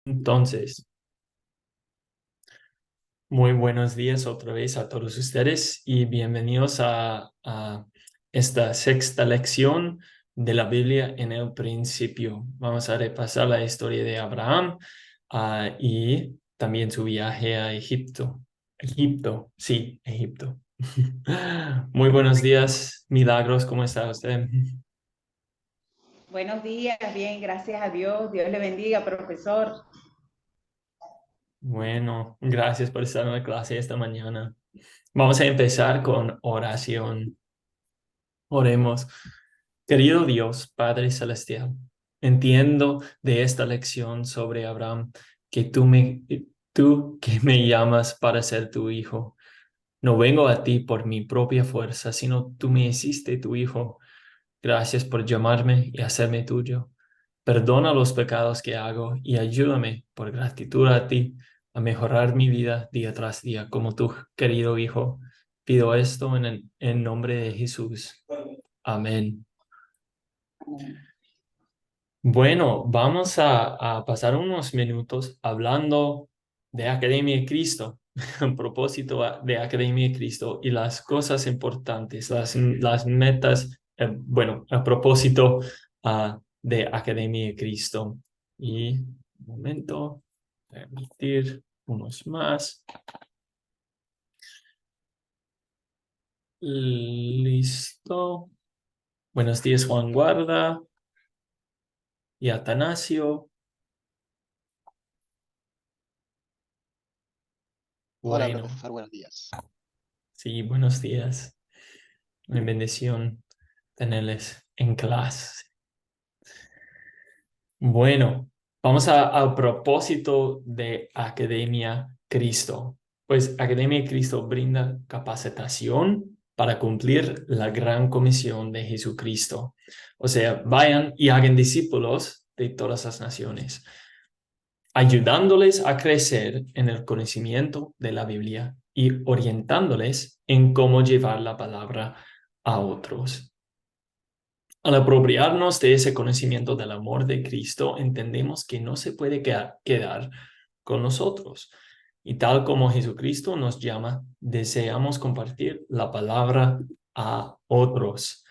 Entonces, muy buenos días otra vez a todos ustedes y bienvenidos a esta sexta lección de la Biblia en el principio. Vamos a repasar la historia de Abraham y también su viaje a Egipto. Egipto, sí, Egipto. Muy buenos días, Milagros, ¿cómo está usted? Buenos días, bien, gracias a Dios. Dios le bendiga, profesor. Bueno, gracias por estar en la clase esta mañana. Vamos a empezar con oración. Oremos. Querido Dios, Padre Celestial, entiendo de esta lección sobre Abraham que tú que me llamas para ser tu hijo. No vengo a ti por mi propia fuerza, sino tú me hiciste tu hijo. Gracias por llamarme y hacerme tuyo. Perdona los pecados que hago y ayúdame, por gratitud a ti, a mejorar mi vida día tras día como tu querido hijo. Pido esto en nombre de Jesús. Amén. Bueno, vamos a pasar unos minutos hablando de Academia de Cristo, a propósito de Academia de Cristo y las cosas importantes, las metas, bueno, a propósito de Academia de Cristo. Y un momento, permitir unos más. Listo. Buenos días, Juan Guarda y Atanasio. Hola, Bueno, profesor, buenos días. sí, buenos días. Una bendición tenerles en clase. Bueno, vamos a propósito de Academia Cristo. Pues Academia Cristo brinda capacitación para cumplir la gran comisión de Jesucristo. O sea, vayan y hagan discípulos de todas las naciones, ayudándoles a crecer en el conocimiento de la Biblia y orientándoles en cómo llevar la palabra a otros. Al apropiarnos de ese conocimiento del amor de Cristo, entendemos que no se puede quedar con nosotros. Y tal como Jesucristo nos llama, deseamos compartir la palabra a otros.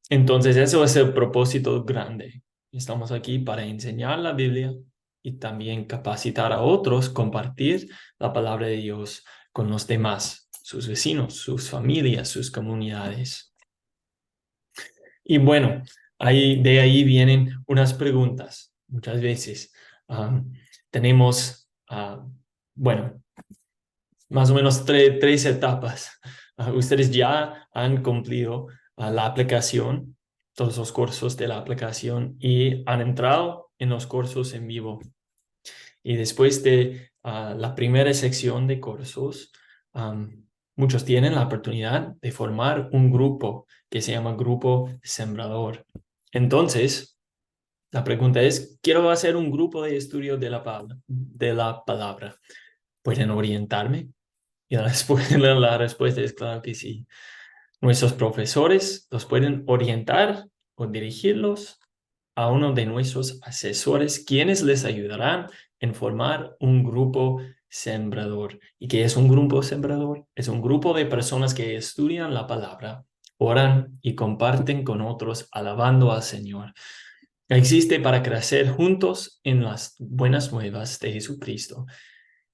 Entonces, eso es el propósito grande. Estamos aquí para enseñar la Biblia y también capacitar a otros, compartir la palabra de Dios con los demás, sus vecinos, sus familias, sus comunidades. Y bueno, de ahí vienen unas preguntas. Muchas veces tenemos, bueno, más o menos tres etapas. Ustedes ya han cumplido la aplicación, todos los cursos de la aplicación y han entrado en los cursos en vivo. Y después de la primera sección de cursos, muchos tienen la oportunidad de formar un grupo que se llama Grupo Sembrador. Entonces, la pregunta es, quiero hacer un grupo de estudio de la palabra. ¿Pueden orientarme? Y la respuesta es claro que sí. Nuestros profesores los pueden orientar o dirigirlos a uno de nuestros asesores, quienes les ayudarán en formar un grupo sembrador. ¿Y qué es un grupo sembrador? Es un grupo de personas que estudian la palabra, oran y comparten con otros, alabando al Señor. Existe para crecer juntos en las buenas nuevas de Jesucristo.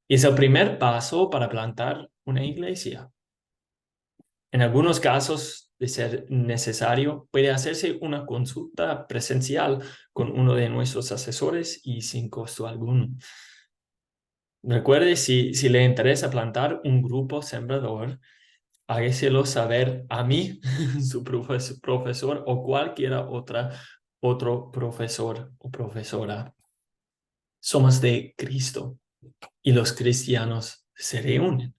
Y es el primer paso para plantar una iglesia. En algunos casos, de ser necesario, puede hacerse una consulta presencial con uno de nuestros asesores y sin costo alguno. Recuerde, si le interesa plantar un grupo sembrador, hágaselo saber a mí, su profesor o cualquiera otro profesor o profesora. Somos de Cristo y los cristianos se reúnen.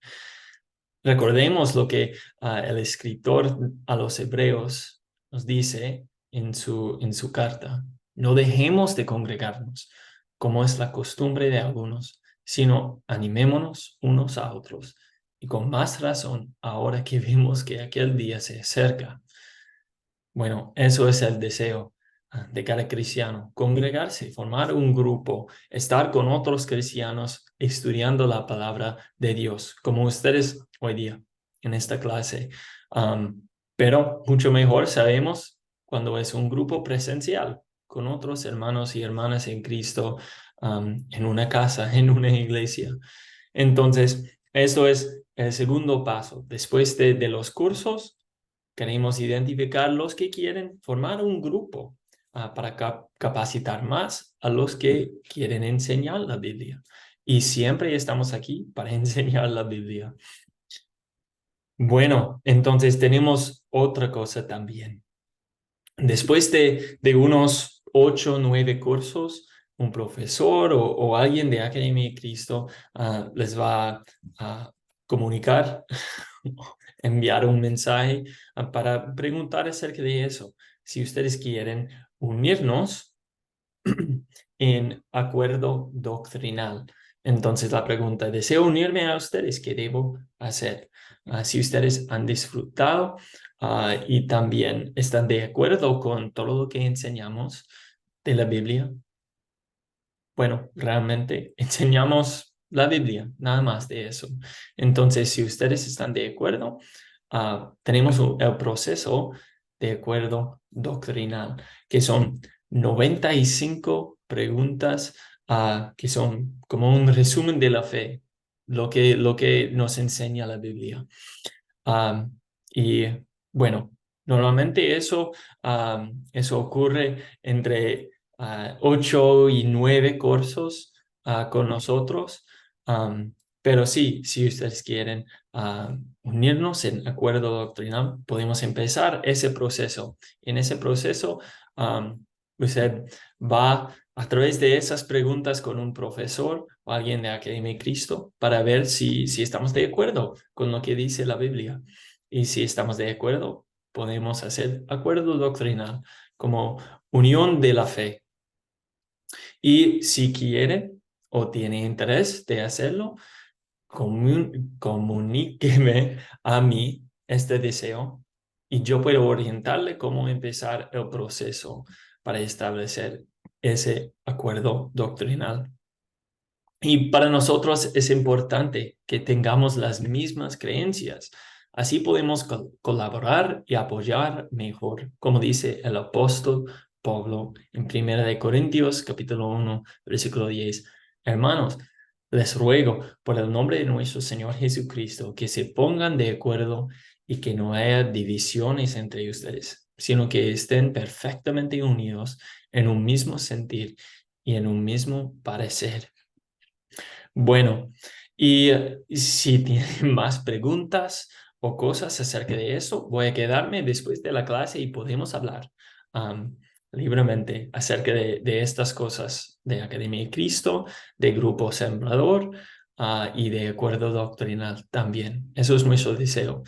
Recordemos lo que el escritor a los Hebreos nos dice en su carta. No dejemos de congregarnos, como es la costumbre de algunos, sino animémonos unos a otros. Y con más razón, ahora que vemos que aquel día se acerca. Bueno, eso es el deseo de cada cristiano, congregarse, formar un grupo, estar con otros cristianos estudiando la palabra de Dios, como ustedes hoy día en esta clase. Pero mucho mejor sabemos cuando es un grupo presencial con otros hermanos y hermanas en Cristo, en una casa, en una iglesia. Entonces, eso es el segundo paso. Después de los cursos, queremos identificar los que quieren formar un grupo para capacitar más a los que quieren enseñar la Biblia. Y siempre estamos aquí para enseñar la Biblia. Bueno, entonces tenemos otra cosa también. Después de unos 8 o 9 cursos, un profesor o alguien de Academia de Cristo les va a comunicar, enviar un mensaje para preguntar acerca de eso. Si ustedes quieren unirnos en acuerdo doctrinal. Entonces la pregunta, ¿deseo unirme a ustedes? ¿Qué debo hacer? Si ustedes han disfrutado y también están de acuerdo con todo lo que enseñamos de la Biblia, bueno, realmente enseñamos la Biblia, nada más de eso. Entonces, si ustedes están de acuerdo, tenemos el proceso de acuerdo doctrinal, que son 95 preguntas que son como un resumen de la fe, lo que nos enseña la Biblia. Y bueno, normalmente eso ocurre entre 8 y 9 cursos con nosotros. Pero sí, si ustedes quieren unirnos en acuerdo doctrinal, podemos empezar ese proceso. En ese proceso, usted va a través de esas preguntas con un profesor o alguien de Academia de Cristo para ver si estamos de acuerdo con lo que dice la Biblia. Y si estamos de acuerdo, podemos hacer acuerdo doctrinal como unión de la fe. Y si quiere o tiene interés de hacerlo, comuníqueme a mí este deseo y yo puedo orientarle cómo empezar el proceso para establecer ese acuerdo doctrinal. Y para nosotros es importante que tengamos las mismas creencias. Así podemos colaborar y apoyar mejor, como dice el apóstol Pablo en 1 Corintios capítulo 1, versículo 10. Hermanos, les ruego por el nombre de nuestro Señor Jesucristo que se pongan de acuerdo y que no haya divisiones entre ustedes, sino que estén perfectamente unidos en un mismo sentir y en un mismo parecer. Bueno, y si tienen más preguntas o cosas acerca de eso, voy a quedarme después de la clase y podemos hablar libremente acerca de estas cosas de Academia de Cristo, de Grupo Sembrador y de acuerdo doctrinal también. Eso es nuestro deseo.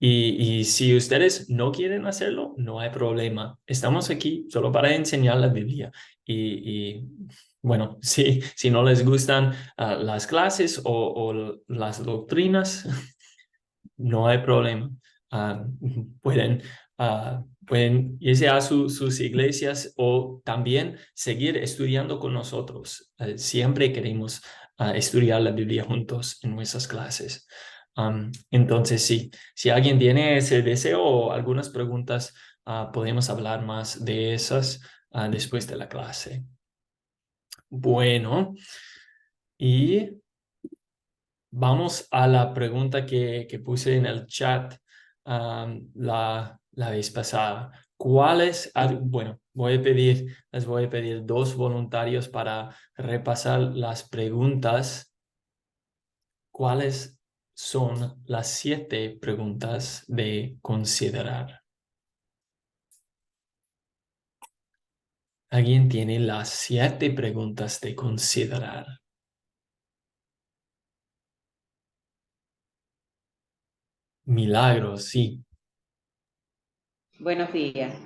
Y si ustedes no quieren hacerlo, no hay problema. Estamos aquí solo para enseñar la Biblia. Y bueno, si no les gustan las clases o las doctrinas, no hay problema. Ah, pueden, pueden irse a sus iglesias o también seguir estudiando con nosotros. Siempre queremos estudiar la Biblia juntos en nuestras clases. Entonces, sí, si alguien tiene ese deseo o algunas preguntas, podemos hablar más de esas después de la clase. Bueno, y vamos a la pregunta que puse en el chat la vez pasada. Bueno, les voy a pedir 2 voluntarios para repasar las preguntas. ¿Cuáles son las 7 preguntas de considerar? ¿Alguien tiene las 7 preguntas de considerar? Milagros, sí. Buenos días.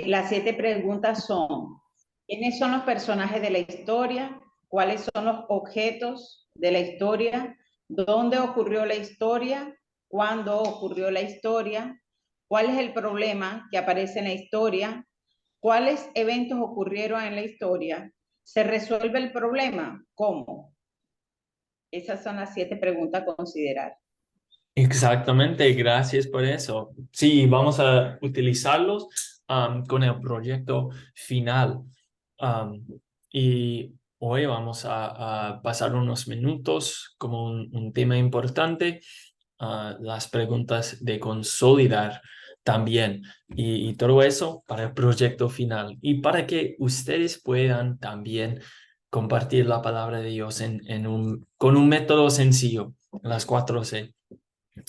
Las 7 preguntas son: ¿quiénes son los personajes de la historia? ¿Cuáles son los objetos de la historia? ¿Dónde ocurrió la historia? ¿Cuándo ocurrió la historia? ¿Cuál es el problema que aparece en la historia? ¿Cuáles eventos ocurrieron en la historia? ¿Se resuelve el problema? ¿Cómo? Esas son las 7 preguntas a considerar. Exactamente, gracias por eso. Sí, vamos a utilizarlos con el proyecto final. Um, y hoy vamos a pasar unos minutos como un tema importante, las preguntas de consolidar también y todo eso para el proyecto final y para que ustedes puedan también compartir la palabra de Dios con un método sencillo, las 4C.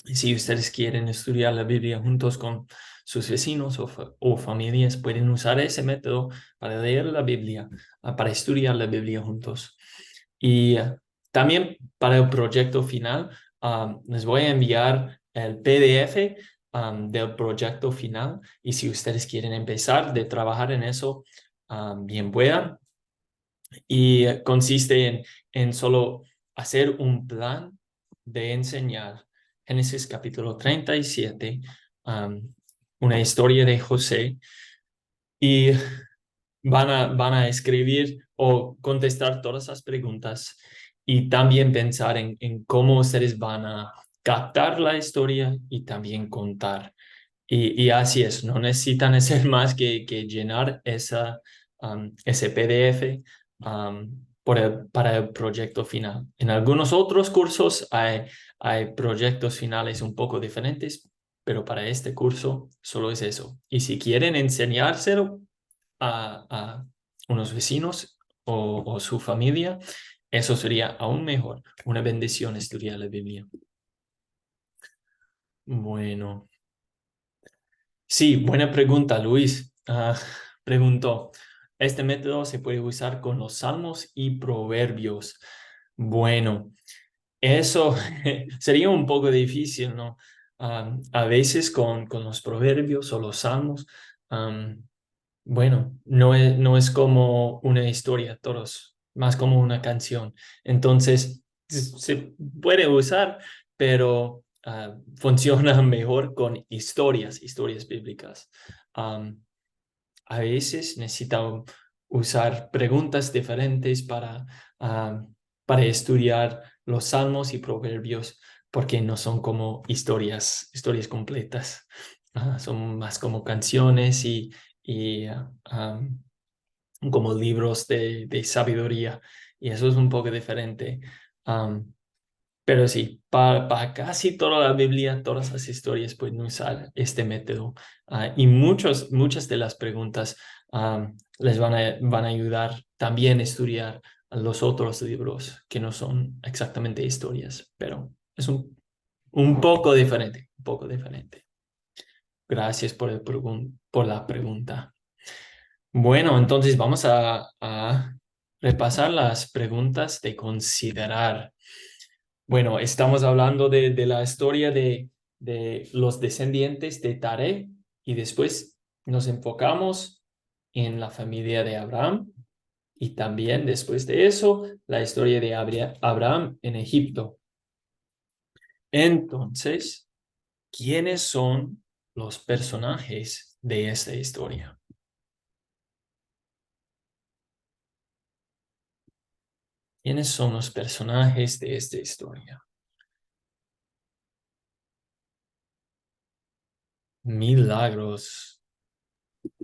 Si ustedes quieren estudiar la Biblia juntos con sus vecinos o familias, pueden usar ese método para leer la Biblia, para estudiar la Biblia juntos. Y también para el proyecto final, les voy a enviar el PDF del proyecto final. Y si ustedes quieren empezar de trabajar en eso, bien puedan. Y consiste en solo hacer un plan de enseñar Génesis capítulo 37, una historia de José, y van a escribir o contestar todas las preguntas y también pensar en cómo ustedes van a captar la historia y también contar. Y así es, no necesitan hacer más que llenar ese PDF para el proyecto final. En algunos otros cursos hay proyectos finales un poco diferentes, pero para este curso solo es eso. Y si quieren enseñárselo a unos vecinos o su familia, eso sería aún mejor. Una bendición estudiar la Biblia. Bueno. Sí, buena pregunta, Luis. Preguntó, ¿este método se puede usar con los salmos y proverbios? Bueno, eso sería un poco difícil, ¿no? A veces con los proverbios o los salmos, bueno, no es como una historia, todos, más como una canción. Entonces, se puede usar, pero funciona mejor con historias bíblicas. Am, a veces necesito usar preguntas diferentes para estudiar los salmos y proverbios, porque no son como historias completas. Son más como canciones y como libros de sabiduría. Y eso es un poco diferente. Am, pero sí, para casi toda la Biblia, todas las historias pueden usar este método. Y muchas de las preguntas les van a ayudar también a estudiar los otros libros que no son exactamente historias, pero es un poco diferente, un poco diferente. Gracias por la pregunta. Bueno, entonces vamos a repasar las preguntas de considerar. Bueno, estamos hablando de la historia de los descendientes de Taré y después nos enfocamos en la familia de Abraham y también después de eso la historia de Abraham en Egipto. Entonces, ¿quiénes son los personajes de esta historia? ¿Quiénes son los personajes de esta historia? Milagros.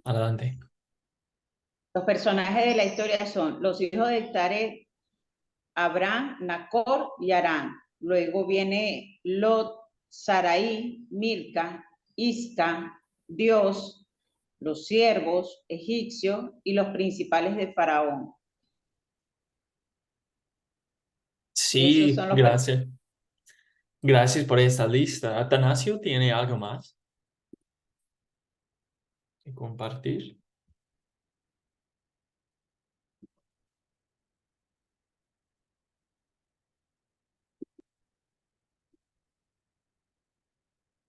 Adelante. Los personajes de la historia son los hijos de Tarek, Abraham, Nacor y Arán. Luego viene Lot, Sarai, Milca, Isca, Dios, los siervos egipcios y los principales de Faraón. Esos Sí, son los personajes. gracias. Gracias por esta lista. Atanasio, ¿tiene algo más que compartir?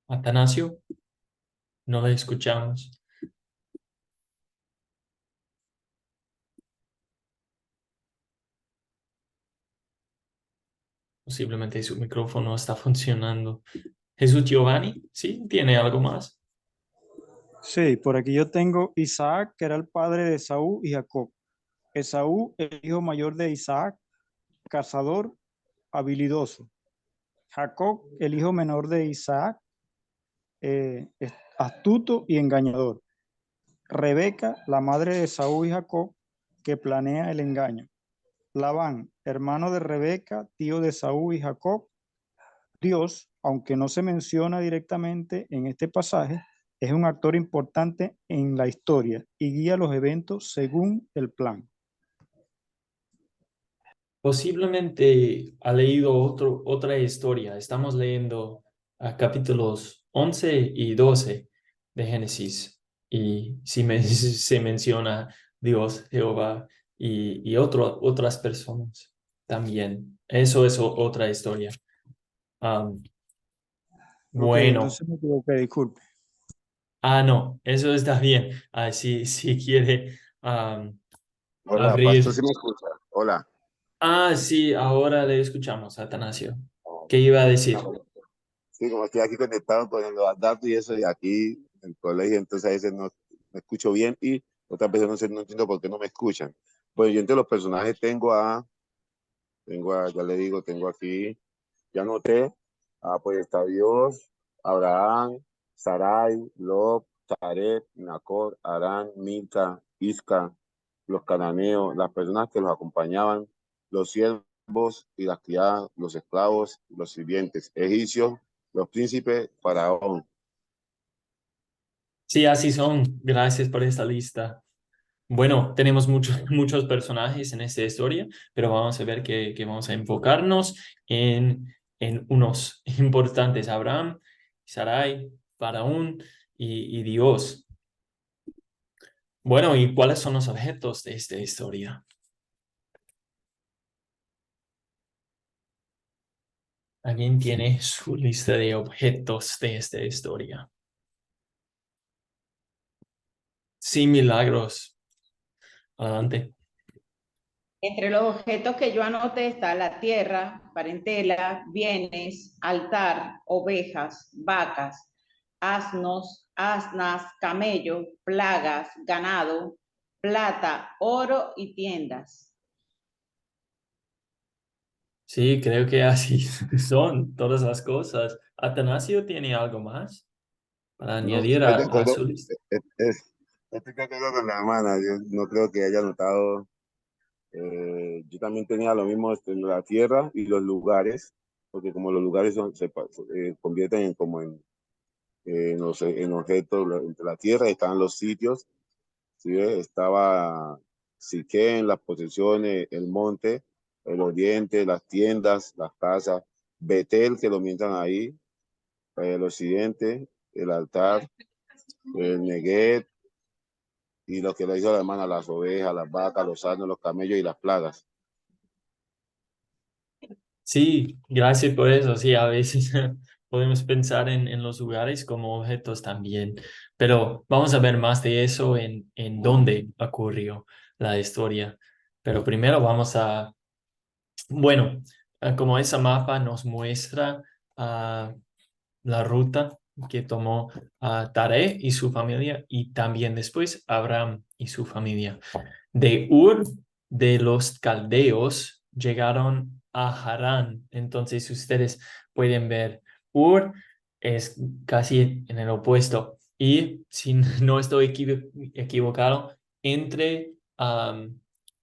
Atanasio, no le escuchamos. Posiblemente su micrófono está funcionando. Jesús Giovanni, ¿sí? ¿Tiene algo más? Sí, por aquí yo tengo Isaac, que era el padre de Esaú y Jacob. Esaú, el hijo mayor de Isaac, cazador, habilidoso. Jacob, el hijo menor de Isaac, es astuto y engañador. Rebeca, la madre de Esaú y Jacob, que planea el engaño. Labán, hermano de Rebeca, tío de Esaú y Jacob. Dios, aunque no se menciona directamente en este pasaje, es un actor importante en la historia y guía los eventos según el plan. Posiblemente ha leído otra historia. Estamos leyendo capítulos 11 y 12 de Génesis. Y si se menciona Dios, Jehová y otras personas también. Eso es otra historia. Am, Ok, bueno. entonces me equivoqué, disculpe. No, eso está bien. Si quiere Hola, pastor, abrir. ¿sí me escucha? Hola. Sí, ahora le escuchamos, Atanasio. ¿Qué iba a decir? Sí, como estoy aquí conectado con los datos y eso, y aquí en el colegio, entonces a veces no me escucho bien y otras veces no, no entiendo por qué no me escuchan. Pues yo entre los personajes ya le digo, tengo aquí, ya anoté, pues está Dios, Abraham, Sarai, Lot, Taret, Nacor, Arán, Milca, Isca, los cananeos, las personas que los acompañaban, los siervos y las criadas, los esclavos, los sirvientes, egipcios, los príncipes, faraón. Sí, así son. Gracias por esta lista. Bueno, tenemos muchos personajes en esta historia, pero vamos a ver que vamos a enfocarnos en unos importantes: Abraham, Sarai, Faraón y Dios. Bueno, ¿y cuáles son los objetos de esta historia? ¿Alguien tiene su lista de objetos de esta historia? Sí, Milagros. Adelante. Entre los objetos que yo anoté está la tierra, parentela, bienes, altar, ovejas, vacas, asnos, asnas, camellos, plagas, ganado, plata, oro y tiendas. Sí, creo que así son todas las cosas. ¿Atanasio tiene algo más para No, añadir estoy de a acuerdo, su lista? estoy de acuerdo con la hermana, yo no creo que haya notado. Yo también tenía lo mismo en la tierra y los lugares, porque como los lugares se convierten en objetos, entre la tierra estaban los sitios, ¿sí ves? Estaba Siquén, las posesiones, el monte, el oriente, las tiendas, las casas, Betel, que lo mientan ahí, el occidente, el altar, el Neguet, y lo que le hizo la hermana, las ovejas, las vacas, los asnos, los camellos y las plagas. Sí, gracias por eso. Sí, a veces podemos pensar en los lugares como objetos también, pero vamos a ver más de eso en dónde ocurrió la historia. Pero primero bueno, como ese mapa nos muestra la ruta que tomó Taré y su familia y también después Abraham y su familia. De Ur de los caldeos llegaron a Harán. Entonces ustedes pueden ver, Ur es casi en el opuesto. Y si no estoy equivocado, entre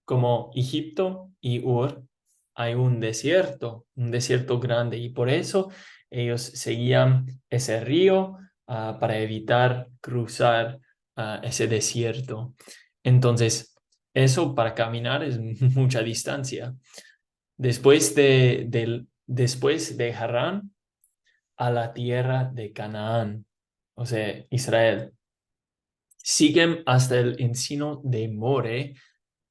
como Egipto y Ur hay un desierto grande. Y por eso ellos seguían ese río para evitar cruzar ese desierto. Entonces, eso para caminar es mucha distancia. Después de Harán a la tierra de Canaán, o sea, Israel, siguen hasta el encino de More,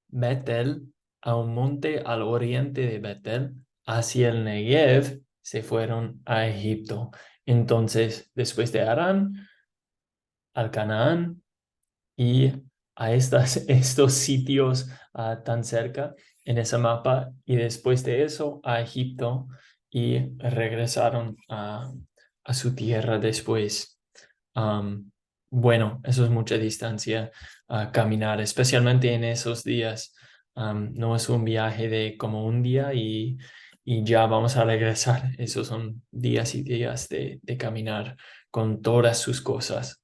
Betel, a un monte al oriente de Betel, hacia el Negev, se fueron a Egipto. Entonces, después de Harán, al Canaán y a estos sitios tan cerca en ese mapa, y después de eso a Egipto, y regresaron a su tierra después. bueno, eso es mucha distancia a caminar, especialmente en esos días. No es un viaje de como un día y ya vamos a regresar. Esos son días y días de caminar con todas sus cosas.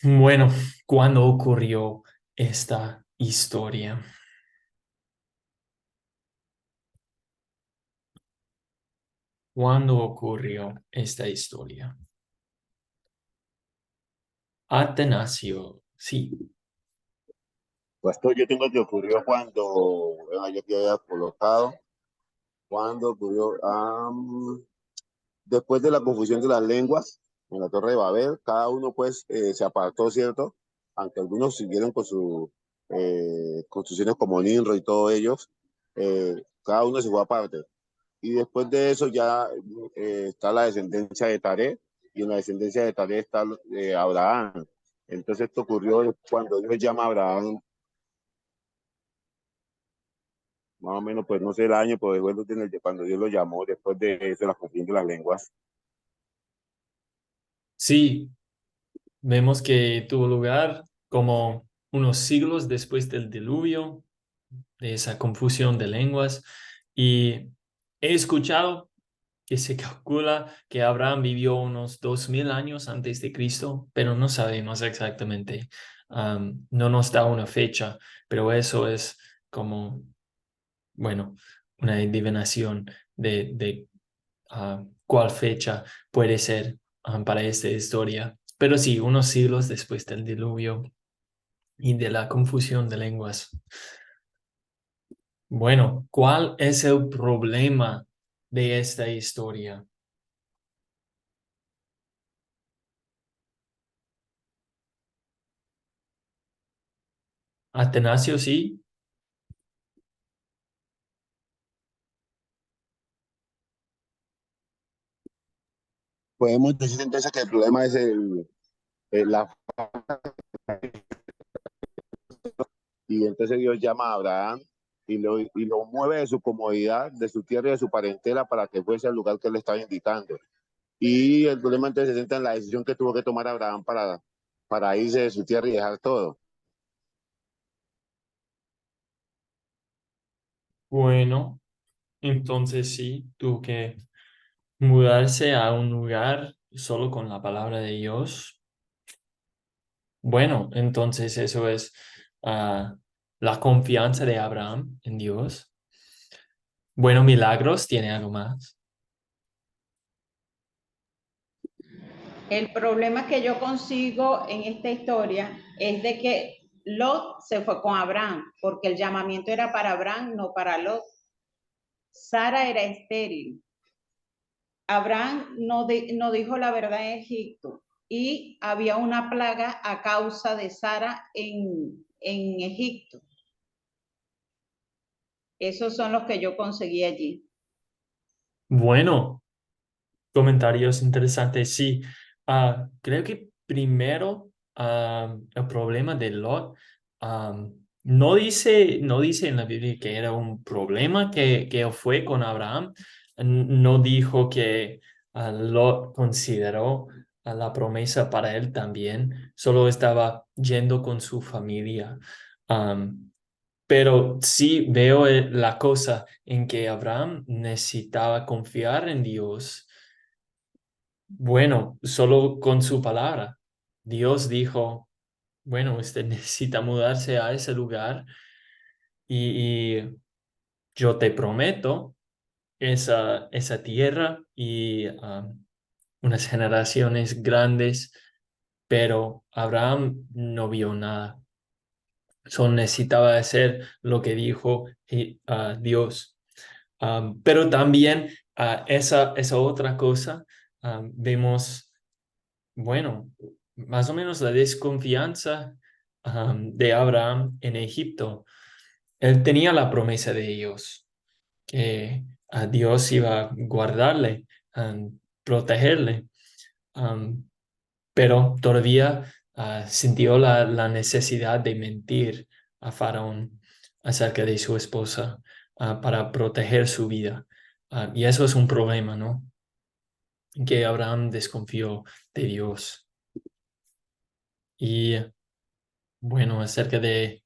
Bueno, ¿cuándo ocurrió esta historia? ¿Cuándo ocurrió esta historia? Atanasio, sí. Pues esto yo tengo que ocurrió cuando, bueno, yo que había colocado, cuando ocurrió, después de la confusión de las lenguas en la Torre de Babel, cada uno pues se apartó, ¿cierto? Aunque algunos siguieron con sus construcciones como Nimrod y todos ellos, cada uno se fue aparte. Y después de eso ya está la descendencia de Taré, y en la descendencia de Taré está Abraham. Entonces esto ocurrió cuando Dios llama a Abraham, más o menos, pues no sé el año, pero bueno, cuando Dios lo llamó, después de eso, la confusión de las lenguas. Sí, vemos que tuvo lugar como unos siglos después del diluvio, de esa confusión de lenguas. Y he escuchado que se calcula que Abraham vivió unos 2000 años antes de Cristo, pero no sabemos exactamente. No nos da una fecha, pero eso es como, bueno, una adivinación de cuál fecha puede ser para esta historia. Pero sí, unos siglos después del diluvio y de la confusión de lenguas. Bueno, ¿cuál es el problema de esta historia? Atanasio, sí. Podemos decir entonces que el problema es la, y entonces Dios llama a Abraham y lo mueve de su comodidad, de su tierra y de su parentela para que fuese al lugar que él le estaba indicando. Y el problema entonces se centra en la decisión que tuvo que tomar Abraham para irse de su tierra y dejar todo. Bueno, entonces sí, tuvo que mudarse a un lugar solo con la palabra de Dios. Bueno, entonces eso es la confianza de Abraham en Dios. Bueno, milagros, ¿tiene algo más? El problema que yo consigo en esta historia es de que Lot se fue con Abraham, porque el llamamiento era para Abraham, no para Lot. Sara era estéril. Abraham no dijo la verdad en Egipto y había una plaga a causa de Sara en Egipto. Esos son los que yo conseguí allí. Bueno, comentarios interesantes. Sí, creo que primero el problema de Lot no dice en la Biblia que era un problema que fue con Abraham. No dijo que Lot consideró la promesa para él también. Solo estaba yendo con su familia. Um, pero sí veo la cosa en que Abraham necesitaba confiar en Dios. Bueno, solo con su palabra. Dios dijo, bueno, usted necesita mudarse a ese lugar y yo te prometo esa tierra y unas generaciones grandes, pero Abraham no vio nada. Solo necesitaba hacer lo que dijo Dios. Pero también esa otra cosa, vemos, bueno, más o menos la desconfianza de Abraham en Egipto. Él tenía la promesa de Dios, que a Dios iba a guardarle, protegerle, pero todavía sintió la necesidad de mentir a Faraón acerca de su esposa para proteger su vida. Y eso es un problema, ¿no? en que Abraham desconfió de Dios. Y bueno, acerca de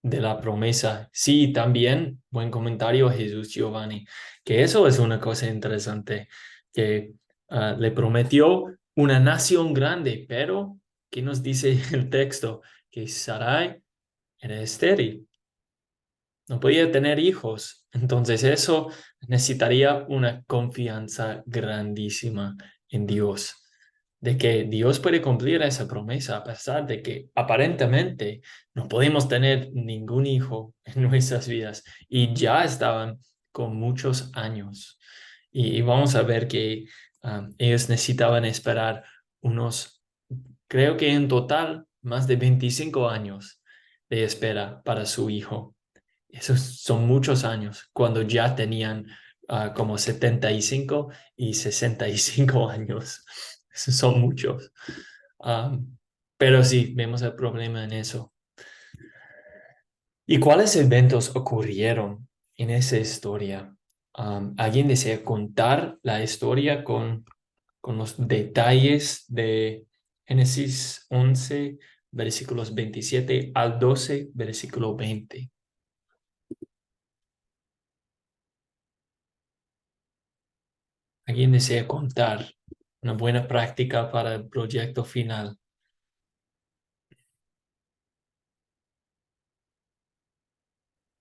la promesa. Sí, también, buen comentario, Jesús Giovanni, que eso es una cosa interesante, que le prometió una nación grande, pero ¿qué nos dice el texto? Que Sarai era estéril, no podía tener hijos. Entonces eso necesitaría una confianza grandísima en Dios, de que Dios puede cumplir esa promesa a pesar de que aparentemente no podemos tener ningún hijo en nuestras vidas y ya estaban con muchos años. Y vamos a ver que ellos necesitaban esperar unos, creo que en total, más de 25 años de espera para su hijo. Esos son muchos años, cuando ya tenían como 75 y 65 años. Esos son muchos. Pero sí, vemos el problema en eso. ¿Y cuáles eventos ocurrieron en esa historia? ¿Alguien desea contar la historia con los detalles de Génesis 11, versículos 27 al 12, versículo 20? ¿Alguien desea contar una buena práctica para el proyecto final?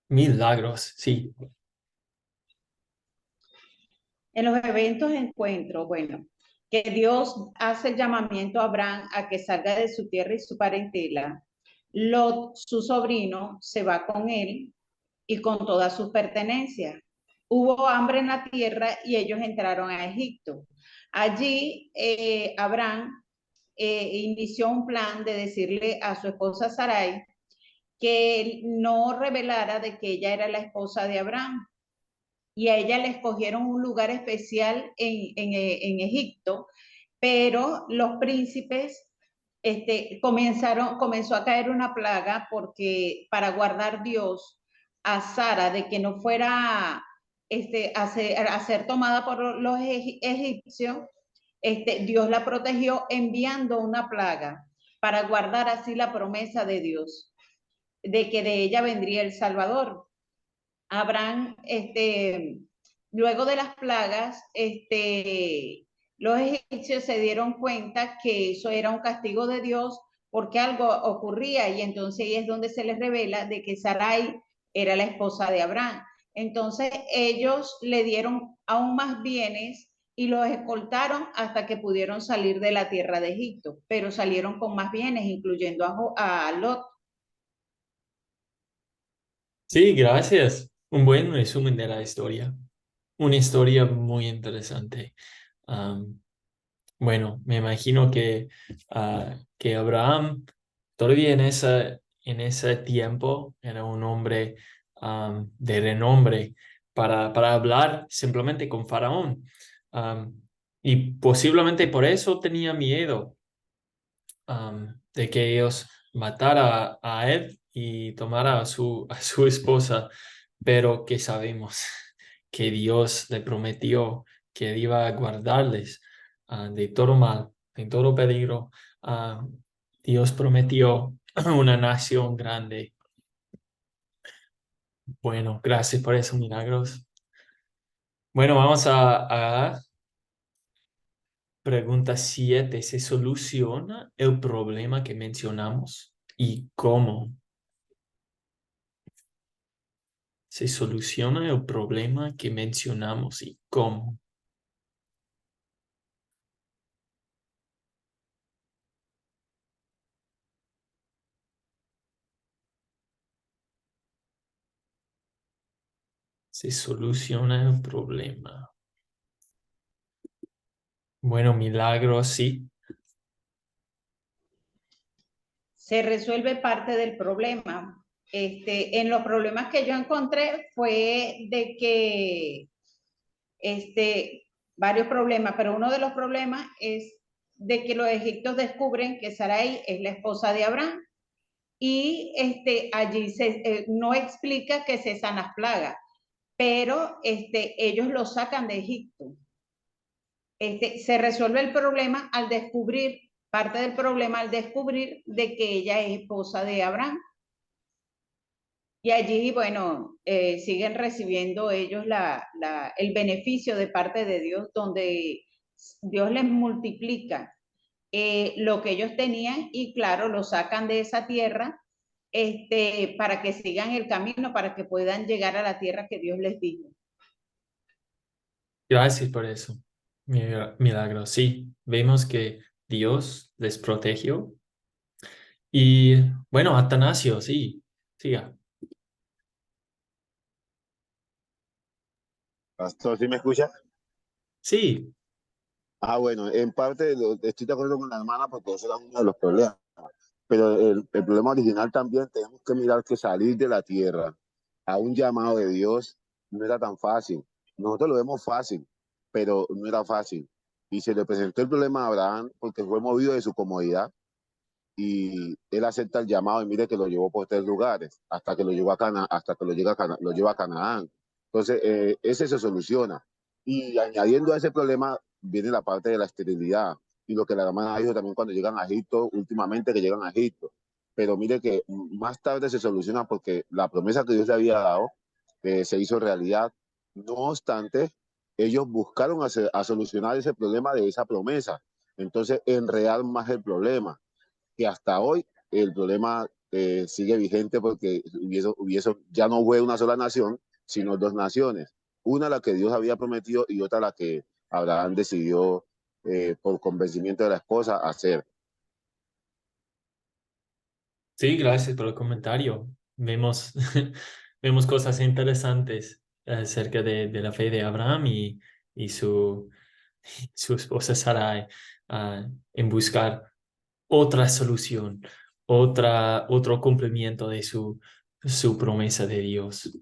Milagros, sí. En los eventos de encuentro, bueno, que Dios hace el llamamiento a Abraham a que salga de su tierra y su parentela. Lot, su sobrino, se va con él y con todas sus pertenencias. Hubo hambre en la tierra y ellos entraron a Egipto. Allí Abraham inició un plan de decirle a su esposa Sarai que él no revelara de que ella era la esposa de Abraham. Y a ella le escogieron un lugar especial en Egipto, pero los príncipes comenzó a caer una plaga porque para guardar Dios a Sara de que no fuera a ser tomada por los egipcios, Dios la protegió enviando una plaga para guardar así la promesa de Dios, de que de ella vendría el Salvador. Abraham, luego de las plagas, los egipcios se dieron cuenta que eso era un castigo de Dios porque algo ocurría y entonces ahí es donde se les revela de que Sarai era la esposa de Abraham. Entonces ellos le dieron aún más bienes y los escoltaron hasta que pudieron salir de la tierra de Egipto, pero salieron con más bienes, incluyendo a Lot. Sí, gracias. Un buen resumen de la historia. Una historia muy interesante. Bueno, me imagino que Abraham todavía en ese tiempo era un hombre de renombre para hablar simplemente con Faraón. Y posiblemente por eso tenía miedo de que ellos matara a él y tomara a su esposa, pero que sabemos que Dios le prometió que iba a guardarles de todo mal, de todo peligro. Dios prometió una nación grande. Bueno, gracias por esos milagros. Bueno, vamos a pregunta 7. ¿Se soluciona el problema que mencionamos? ¿Y cómo? ¿Se soluciona el problema que mencionamos y cómo? Se soluciona el problema. Bueno, milagros, sí. Se resuelve parte del problema. En los problemas que yo encontré fue de que varios problemas, pero uno de los problemas es de que los egipcios descubren que Sarai es la esposa de Abraham y allí no explica que cesan las plagas, pero ellos lo sacan de Egipto. se resuelve el problema al descubrir, parte del problema al descubrir de que ella es esposa de Abraham. Y allí, bueno, siguen recibiendo ellos el beneficio de parte de Dios, donde Dios les multiplica lo que ellos tenían y claro, lo sacan de esa tierra para que sigan el camino, para que puedan llegar a la tierra que Dios les dijo. Gracias por eso. Milagro. Sí, vemos que Dios les protegió. Y bueno, Atanasio, sí, siga. Pastor, ¿sí me escucha? Sí, Ah, bueno, en parte estoy de acuerdo con la hermana porque ese era uno de los problemas. Pero el problema original también tenemos que mirar que salir de la tierra a un llamado de Dios no era tan fácil. Nosotros lo vemos fácil, pero no era fácil. Y se le presentó el problema a Abraham porque fue movido de su comodidad y él acepta el llamado y mire que lo llevó por 3 lugares hasta que lo llevó a Cana, hasta que lo lleva a Canaán. Entonces, ese se soluciona. Y añadiendo a ese problema viene la parte de la esterilidad y lo que la hermana dijo también cuando llegan a Egipto, últimamente que llegan a Egipto. Pero mire que más tarde se soluciona porque la promesa que Dios le había dado se hizo realidad. No obstante, ellos buscaron a solucionar ese problema de esa promesa. Entonces, enredar más el problema que hasta hoy el problema sigue vigente porque ya no fue una sola nación, sino 2 naciones. Una la que Dios había prometido y otra la que Abraham decidió por convencimiento de la esposa hacer. sí, gracias por el comentario. Vemos, vemos cosas interesantes acerca de la fe de Abraham y su esposa Sarai en buscar otra solución, otro cumplimiento de su promesa de Dios.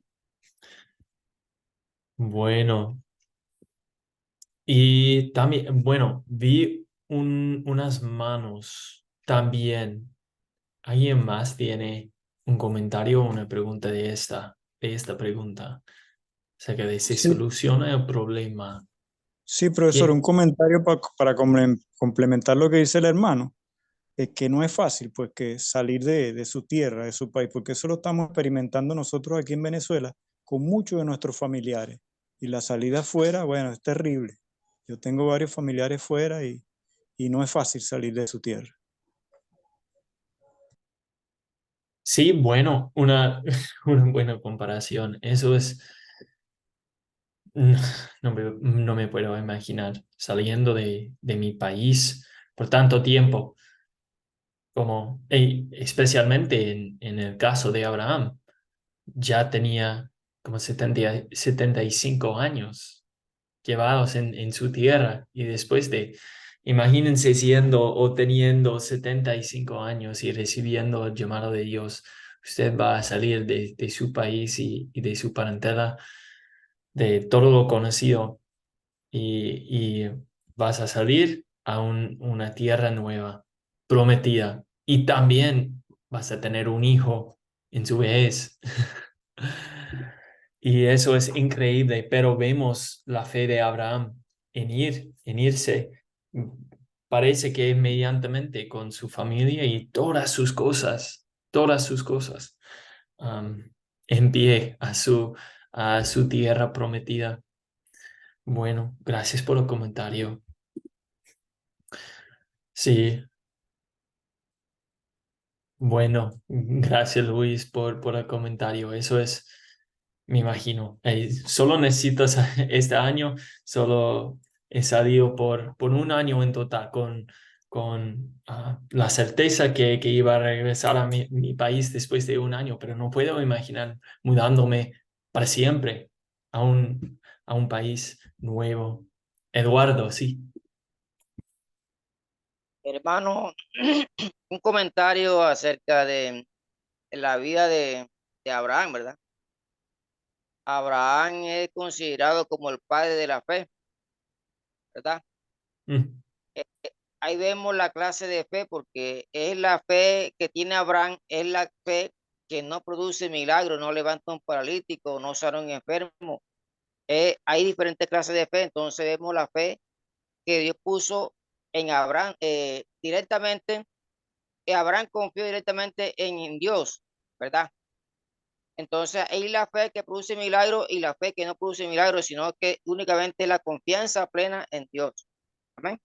Bueno, y también, bueno, vi unas manos también. ¿Alguien más tiene un comentario o una pregunta de esta pregunta? O sea, que se Sí, soluciona el problema. sí, profesor, un ¿Qué? comentario para complementar lo que dice el hermano. Es que no es fácil, pues, que salir de su tierra, de su país, porque eso lo estamos experimentando nosotros aquí en Venezuela con muchos de nuestros familiares. Y la salida fuera, bueno, es terrible. Yo tengo varios familiares fuera y no es fácil salir de su tierra. Sí, bueno, una buena comparación. Eso es, no me puedo imaginar saliendo de mi país por tanto tiempo, especialmente en el caso de Abraham. Ya tenía como 75 años llevados en su tierra y después imagínense siendo o teniendo 75 años y recibiendo el llamado de Dios, usted va a salir de su país y de su parentela, de todo lo conocido y vas a salir a una tierra nueva, prometida y también vas a tener un hijo en su vez. Y eso es increíble, pero vemos la fe de Abraham en irse. Parece que inmediatamente con su familia y todas sus cosas, um, en pie a su tierra prometida. Bueno, gracias por el comentario. Sí, bueno, gracias Luis por el comentario. Eso es, me imagino. Solo necesitas este año, solo he salido por un año en total con la certeza que iba a regresar a mi país después de un año, pero no puedo imaginar mudándome para siempre a un país nuevo. Eduardo, sí. Hermano, un comentario acerca de la vida de Abraham, ¿verdad? Abraham es considerado como el padre de la fe, ¿verdad? Mm. Ahí vemos la clase de fe porque es la fe que tiene Abraham, es la fe que no produce milagros, no levanta un paralítico, no sana un enfermo. Hay diferentes clases de fe, entonces vemos la fe que Dios puso en Abraham directamente. Abraham confió directamente en Dios, ¿verdad? Entonces, hay la fe que produce milagros y la fe que no produce milagros, sino que únicamente la confianza plena en Dios. Amén.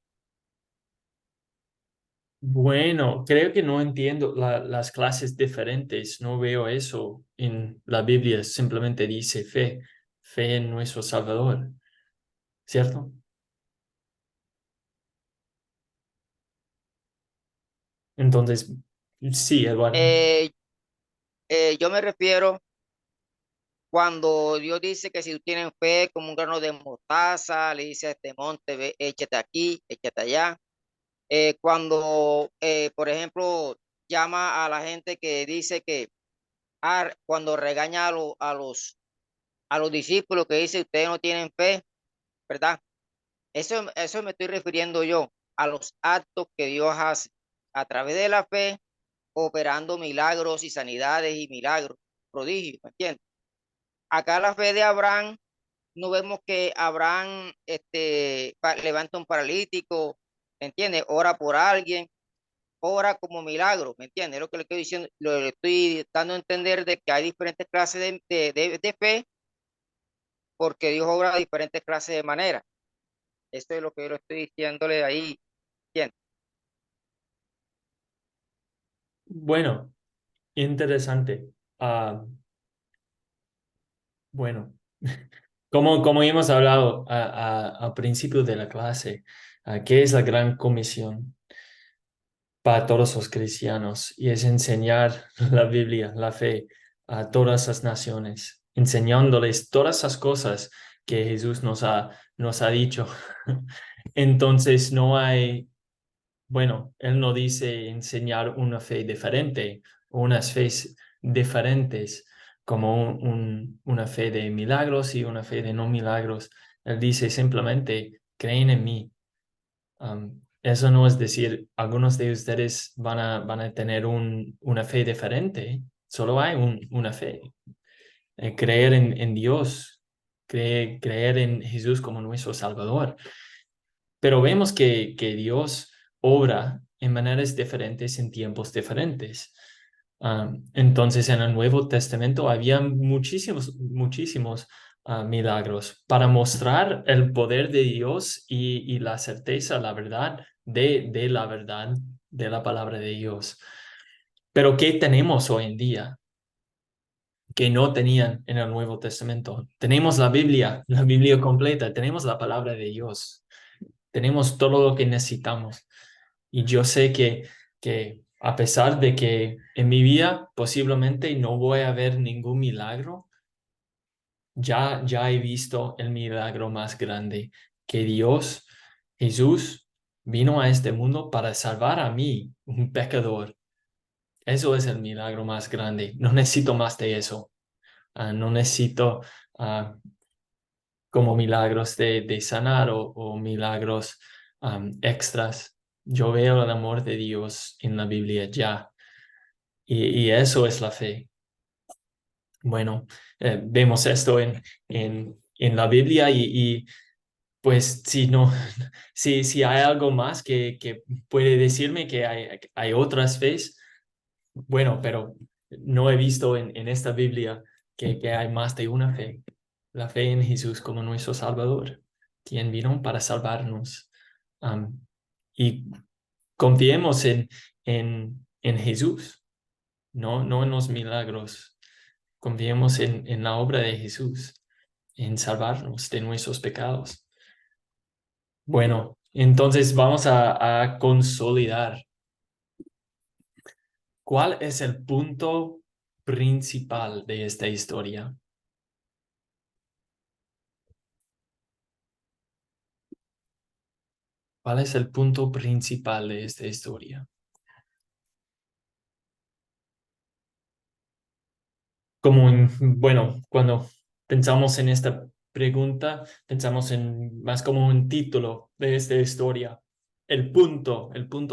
Bueno, creo que no entiendo las clases diferentes. No veo eso en la Biblia. Simplemente dice fe, fe en nuestro Salvador, ¿cierto? Entonces, sí, Eduardo. Eh, yo me refiero cuando Dios dice que si tú tienes fe como un grano de mostaza, le dice a este monte, ve, échate aquí, échate allá. Cuando, por ejemplo, llama a la gente que dice que cuando regaña a los discípulos que dice ustedes no tienen fe, ¿verdad? Eso me estoy refiriendo yo a los actos que Dios hace a través de la fe, operando milagros y sanidades y milagros, prodigios, ¿me entiendes? Acá la fe de Abraham, no vemos que Abraham levanta un paralítico, ¿me entiendes? Ora por alguien, ora como milagro, ¿me entiendes? Lo que le estoy diciendo, lo le estoy dando a entender de que hay diferentes clases de fe, porque Dios obra de diferentes clases de manera. Esto es lo que yo le estoy diciéndole ahí, ¿entiendes? Bueno, interesante. Bueno, como hemos hablado al principio de la clase, ¿qué es la gran comisión para todos los cristianos? Y es enseñar la Biblia, la fe a todas las naciones, enseñándoles todas esas cosas que Jesús nos ha dicho. Entonces no hay, bueno, Él no dice enseñar una fe diferente o unas fees diferentes como una fe de milagros y una fe de no milagros. Él dice simplemente, creen en mí. Eso no es decir, algunos de ustedes van a tener una fe diferente. Solo hay una fe. Creer en Dios, creer en Jesús como nuestro Salvador. Pero vemos que Dios obra en maneras diferentes en tiempos diferentes. Entonces, en el Nuevo Testamento había muchísimos milagros para mostrar el poder de Dios y la certeza, la verdad de la verdad de la palabra de Dios. Pero ¿qué tenemos hoy en día que no tenían en el Nuevo Testamento? Tenemos la Biblia completa, tenemos la palabra de Dios. Tenemos todo lo que necesitamos. Y yo sé que a pesar de que en mi vida posiblemente no voy a ver ningún milagro, ya he visto el milagro más grande, que Dios, Jesús, vino a este mundo para salvar a mí, un pecador. Eso es el milagro más grande. No necesito más de eso. No necesito ah, como milagros de sanar o milagros extras. Yo veo el amor de Dios en la Biblia ya, y eso es la fe. Bueno, vemos esto en la Biblia y pues si no, si hay algo más que puede decirme que hay otras fees, bueno, pero no he visto en esta Biblia que hay más de una fe. La fe en Jesús como nuestro Salvador, quien vino para salvarnos. Y confiemos en Jesús, no en los milagros. Confiemos en la obra de Jesús, en salvarnos de nuestros pecados. Bueno, entonces vamos a consolidar. ¿Cuál es el punto principal de esta historia? ¿Cuál es el punto principal de esta historia? Bueno, cuando pensamos en esta pregunta, pensamos en más como un título de esta historia, el punto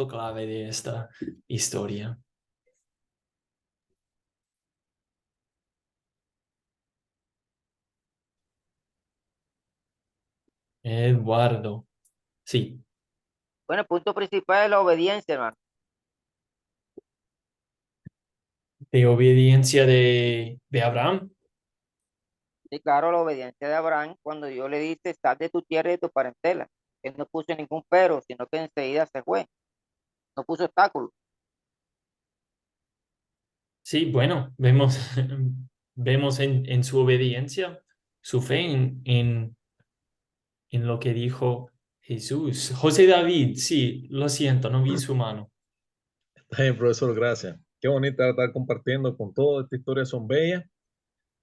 clave de esta historia. Eduardo, Sí, Bueno, el punto principal es la obediencia, hermano. de obediencia de Abraham. Y claro, la obediencia de Abraham, cuando Dios le dice, sal de tu tierra y de tu parentela. Él no puso ningún pero, sino que enseguida se fue. No puso obstáculos. Sí, bueno, vemos, vemos en su obediencia, su fe en lo que dijo Jesús. José David, sí, lo siento, no vi su mano. Está bien, profesor, gracias. Qué bonita estar compartiendo con todos. Esta historia son bellas.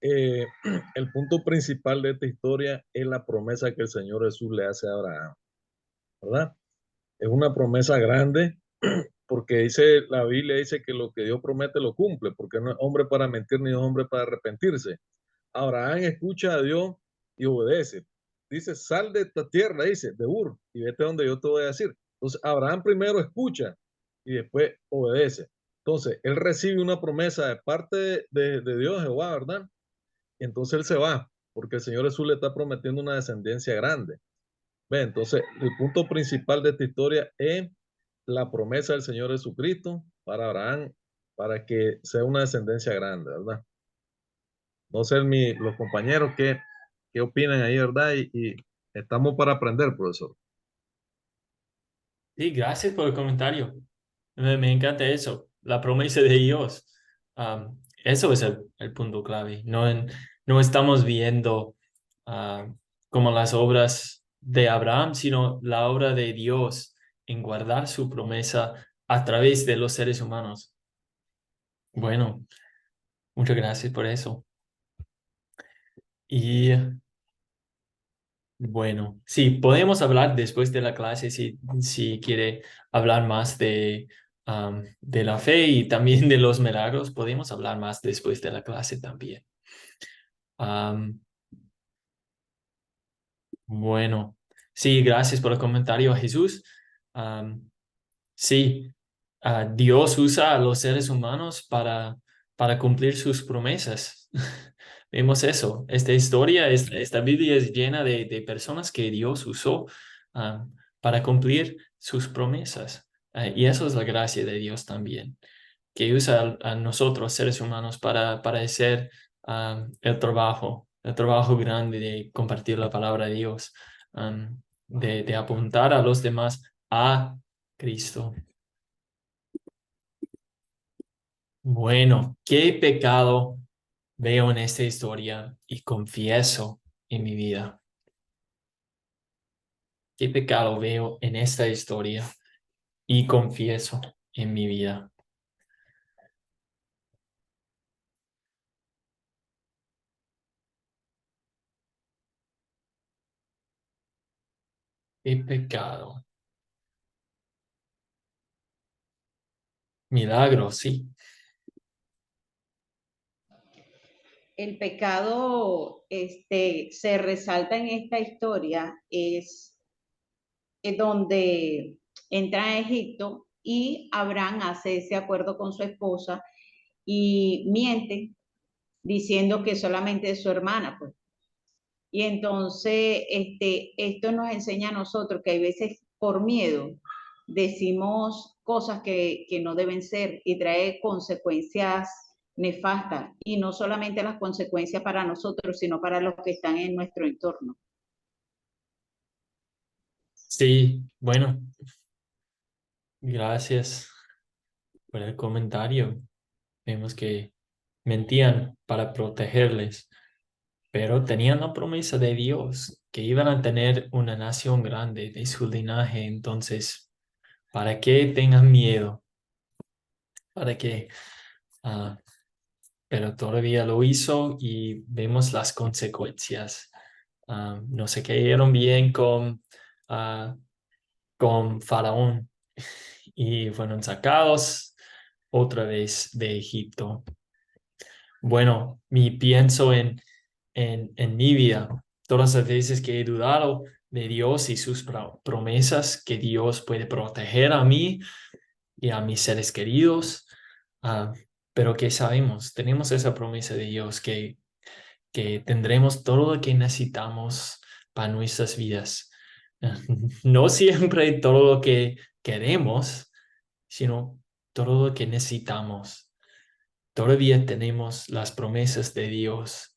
Eh, el punto principal de esta historia es la promesa que el Señor Jesús le hace a Abraham, ¿verdad? Es una promesa grande porque dice, la Biblia dice que lo que Dios promete lo cumple, porque no es hombre para mentir ni es hombre para arrepentirse. Abraham escucha a Dios y obedece. Dice, sal de esta tierra, dice, de Ur, y vete donde yo te voy a decir. Entonces, Abraham primero escucha y después obedece. Entonces, él recibe una promesa de parte de Dios, Jehová, ¿verdad? Y entonces él se va, porque el Señor Jesús le está prometiendo una descendencia grande. ¿Ve? Entonces, el punto principal de esta historia es la promesa del Señor Jesucristo para Abraham, para que sea una descendencia grande, ¿verdad? No sé los compañeros qué opinan ahí, ¿verdad? Y estamos para aprender, profesor. Sí, gracias por el comentario. Me encanta eso, la promesa de Dios. Eso es el punto clave. No estamos viendo como las obras de Abraham, sino la obra de Dios en guardar su promesa a través de los seres humanos. Bueno, muchas gracias por eso. Y bueno, sí, podemos hablar después de la clase si quiere hablar más de la fe y también de los milagros. Podemos hablar más después de la clase también. Am, bueno, sí, gracias por el comentario, Jesús. Sí, Dios usa a los seres humanos para cumplir sus promesas. Vemos eso. Esta historia, esta Biblia es llena de personas que Dios usó para cumplir sus promesas. Y eso es la gracia de Dios también, que usa a nosotros, seres humanos, para hacer el trabajo grande de compartir la palabra de Dios, de apuntar a los demás a Cristo. Bueno, ¿qué pecado veo en esta historia y confieso en mi vida? ¿Qué pecado veo en esta historia y confieso en mi vida? ¿Qué pecado? Milagro, sí. El pecado se resalta en esta historia es donde entra a Egipto y Abraham hace ese acuerdo con su esposa y miente diciendo que solamente es su hermana, pues. Y entonces esto nos enseña a nosotros que hay veces por miedo decimos cosas que no deben ser y trae consecuencias nefastas, y no solamente las consecuencias para nosotros, sino para los que están en nuestro entorno. Sí, bueno, gracias por el comentario. Vemos que mentían para protegerles, pero tenían la promesa de Dios que iban a tener una nación grande de su linaje. Entonces, ¿para qué tengan miedo? ¿Para qué? Ah, pero todavía lo hizo y vemos las consecuencias. No se cayeron bien con Faraón y fueron sacados otra vez de Egipto. Bueno, pienso en mi vida, todas las veces que he dudado de Dios y sus promesas, que Dios puede proteger a mí y a mis seres queridos, pero que sabemos, tenemos esa promesa de Dios que tendremos todo lo que necesitamos para nuestras vidas. no siempre todo lo que queremos, sino todo lo que necesitamos. Todavía tenemos las promesas de Dios.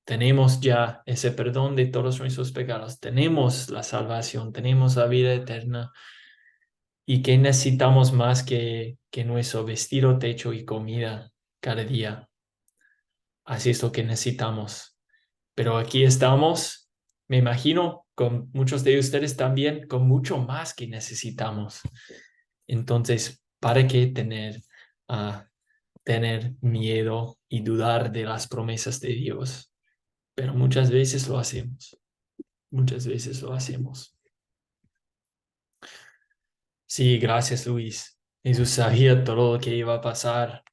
Tenemos ya ese perdón de todos nuestros pecados. Tenemos la salvación, tenemos la vida eterna. ¿Y qué necesitamos más que nuestro vestido, techo y comida cada día? Así es lo que necesitamos. Pero aquí estamos, me imagino, con muchos de ustedes también, con mucho más que necesitamos. Entonces, ¿para qué tener miedo y dudar de las promesas de Dios? Pero muchas veces lo hacemos. Muchas veces lo hacemos. Sí, gracias, Luis. Jesús sabía todo lo que iba a pasar,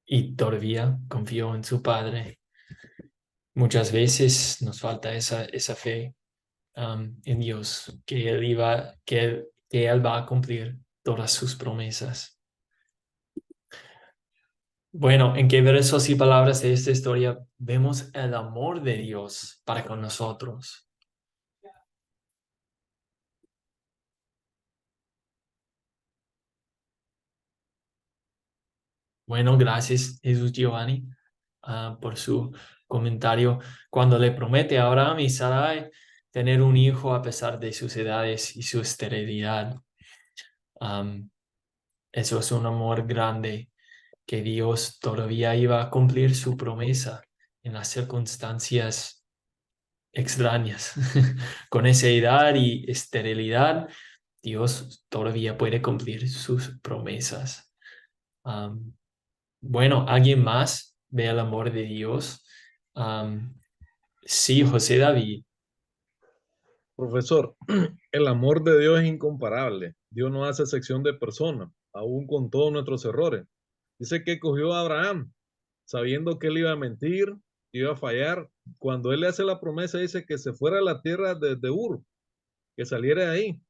y todavía confió en su Padre. Muchas veces nos falta esa fe, en Dios, que Él va a cumplir todas sus promesas. Bueno, en qué versos y palabras de esta historia vemos el amor de Dios para con nosotros. Bueno, gracias Jesús Giovanni, por su comentario. Cuando le promete a Abraham y Sarai tener un hijo a pesar de sus edades y su esterilidad. Eso es un amor grande, que Dios todavía iba a cumplir su promesa en las circunstancias extrañas. Con esa edad y esterilidad, Dios todavía puede cumplir sus promesas. Bueno, ¿alguien más ve el amor de Dios? Sí, José David. Profesor, el amor de Dios es incomparable. Dios no hace excepción de personas, aún con todos nuestros errores. Dice que cogió a Abraham, sabiendo que él iba a mentir, que iba a fallar. Cuando él le hace la promesa, dice que se fuera a la tierra de Ur, que saliera de ahí.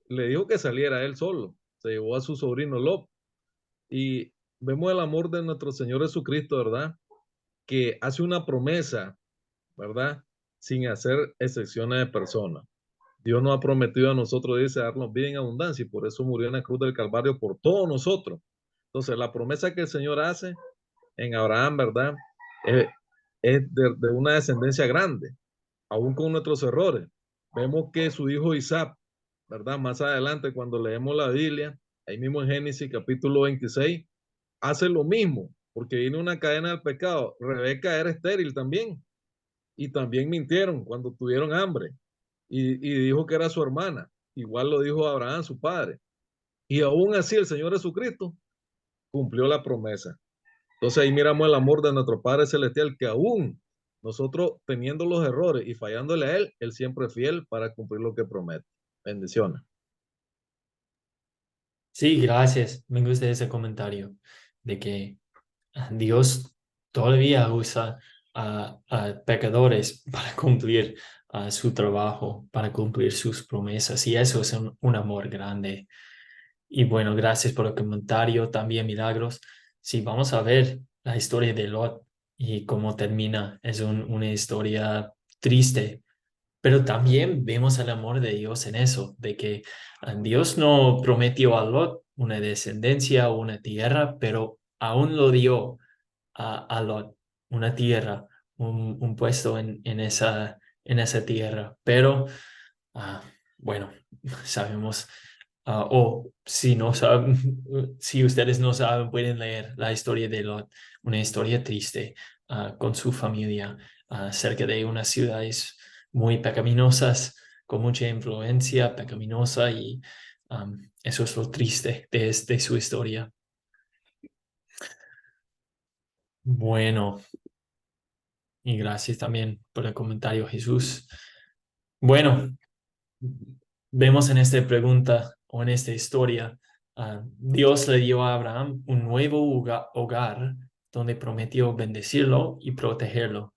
Le dijo que saliera él solo. Se llevó a su sobrino Lot. Y vemos el amor de nuestro Señor Jesucristo, ¿verdad? Que hace una promesa, ¿verdad? Sin hacer excepciones de personas. Dios nos ha prometido a nosotros, dice, darnos vida en abundancia y por eso murió en la cruz del Calvario por todos nosotros. Entonces, la promesa que el Señor hace en Abraham, ¿verdad? Es de una descendencia grande, aún con nuestros errores. Vemos que su hijo Isaac, ¿verdad? Más adelante, cuando leemos la Biblia, ahí mismo en Génesis capítulo 26, hace lo mismo, porque viene una cadena del pecado. Rebeca era estéril también, y también mintieron cuando tuvieron hambre, y dijo que era su hermana. Igual lo dijo Abraham, su padre. Y aún así el Señor Jesucristo cumplió la promesa. Entonces ahí miramos el amor de nuestro Padre Celestial, que aún nosotros teniendo los errores y fallándole a Él, Él siempre es fiel para cumplir lo que promete. Bendiciones. Sí, gracias. Me gusta ese comentario de que Dios todavía usa a pecadores para cumplir su trabajo, para cumplir sus promesas. Y eso es un amor grande. Y bueno, gracias por el comentario. También Milagros. Sí, vamos a ver la historia de Lot y cómo termina. Es una historia triste, pero también vemos el amor de Dios en eso, de que Dios no prometió a Lot una descendencia o una tierra, pero aún lo dio a Lot, una tierra, un puesto en esa tierra. Pero, bueno, sabemos, o si no saben, si ustedes no saben, pueden leer la historia de Lot, una historia triste, con su familia, cerca de unas ciudades muy pecaminosas, con mucha influencia pecaminosa, y eso es lo triste de su historia. Bueno, y gracias también por el comentario, Jesús. Bueno, vemos en esta pregunta o en esta historia, Dios le dio a Abraham un nuevo hogar donde prometió bendecirlo y protegerlo.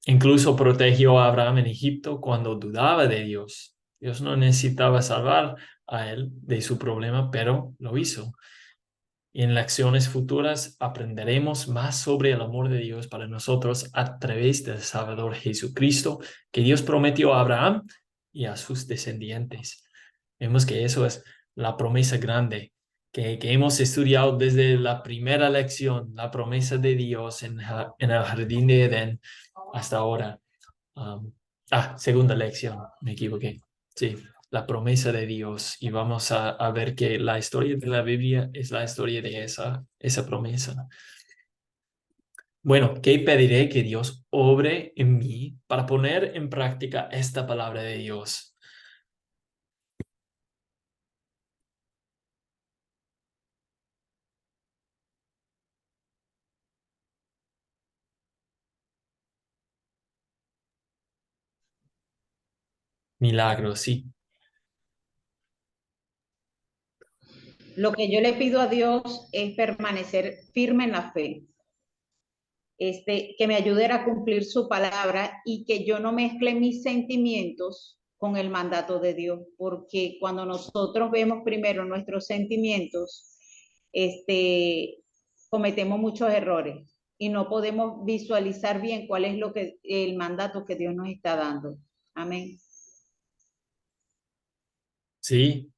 Incluso protegió a Abraham en Egipto cuando dudaba de Dios. Dios no necesitaba salvar a él de su problema, pero lo hizo. En lecciones futuras aprenderemos más sobre el amor de Dios para nosotros a través del Salvador Jesucristo, que Dios prometió a Abraham y a sus descendientes. Vemos que eso es la promesa grande que hemos estudiado desde la primera lección, la promesa de Dios en el jardín de Edén hasta ahora. Segunda lección, me equivoqué. Sí, la promesa de Dios. Y vamos a ver que la historia de la Biblia es la historia de esa promesa. Bueno, ¿qué pediré que Dios obre en mí para poner en práctica esta palabra de Dios? Milagros, sí. Lo que yo le pido a Dios es permanecer firme en la fe, que me ayude a cumplir su palabra y que yo no mezcle mis sentimientos con el mandato de Dios, porque cuando nosotros vemos primero nuestros sentimientos, cometemos muchos errores y no podemos visualizar bien cuál es el mandato que Dios nos está dando. Amén. Sí.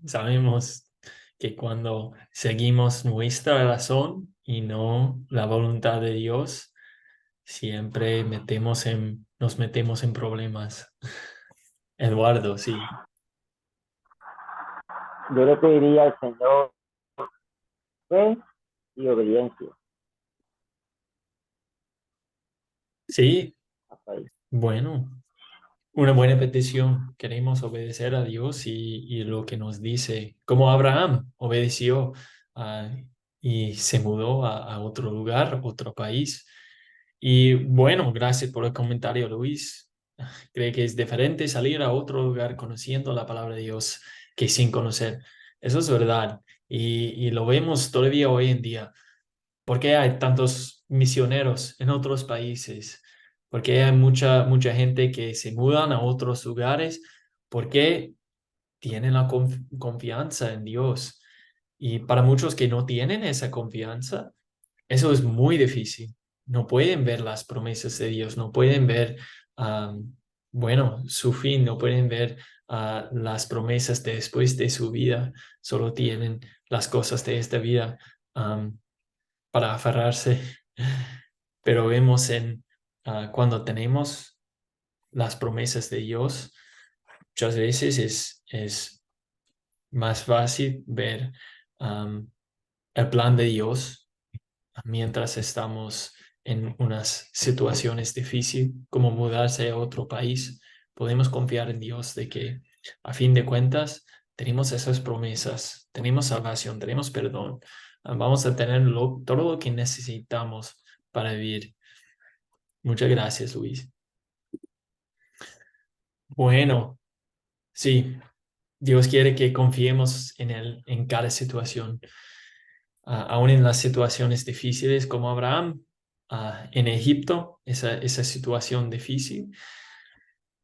Sabemos que cuando seguimos nuestra razón y no la voluntad de Dios, siempre nos metemos en problemas. Eduardo, sí. Yo le pediría al Señor fe y obediencia. Sí, Hasta ahí. bueno, una buena petición. Queremos obedecer a Dios y lo que nos dice, como Abraham obedeció y se mudó a otro lugar, otro país. Y bueno, gracias por el comentario, Luis. Cree que es diferente salir a otro lugar conociendo la palabra de Dios que sin conocer. Eso es verdad. Y lo vemos todavía hoy en día. ¿Por qué hay tantos misioneros en otros países? ¿Por qué hay mucha gente que se mudan a otros lugares? Porque tienen la confianza en Dios. Y para muchos que no tienen esa confianza, eso es muy difícil. No pueden ver las promesas de Dios, no pueden ver, bueno, su fin, no pueden ver las promesas de después de su vida. Solo tienen las cosas de esta vida para aferrarse. Pero vemos cuando tenemos las promesas de Dios, muchas veces es más fácil ver el plan de Dios mientras estamos en unas situaciones difíciles, como mudarse a otro país. Podemos confiar en Dios de que, a fin de cuentas, tenemos esas promesas, tenemos salvación, tenemos perdón. Vamos a tener todo lo que necesitamos para vivir. Muchas gracias, Luis. Bueno, sí, Dios quiere que confiemos en Él en cada situación. Aún en las situaciones difíciles como Abraham, en Egipto, esa situación difícil.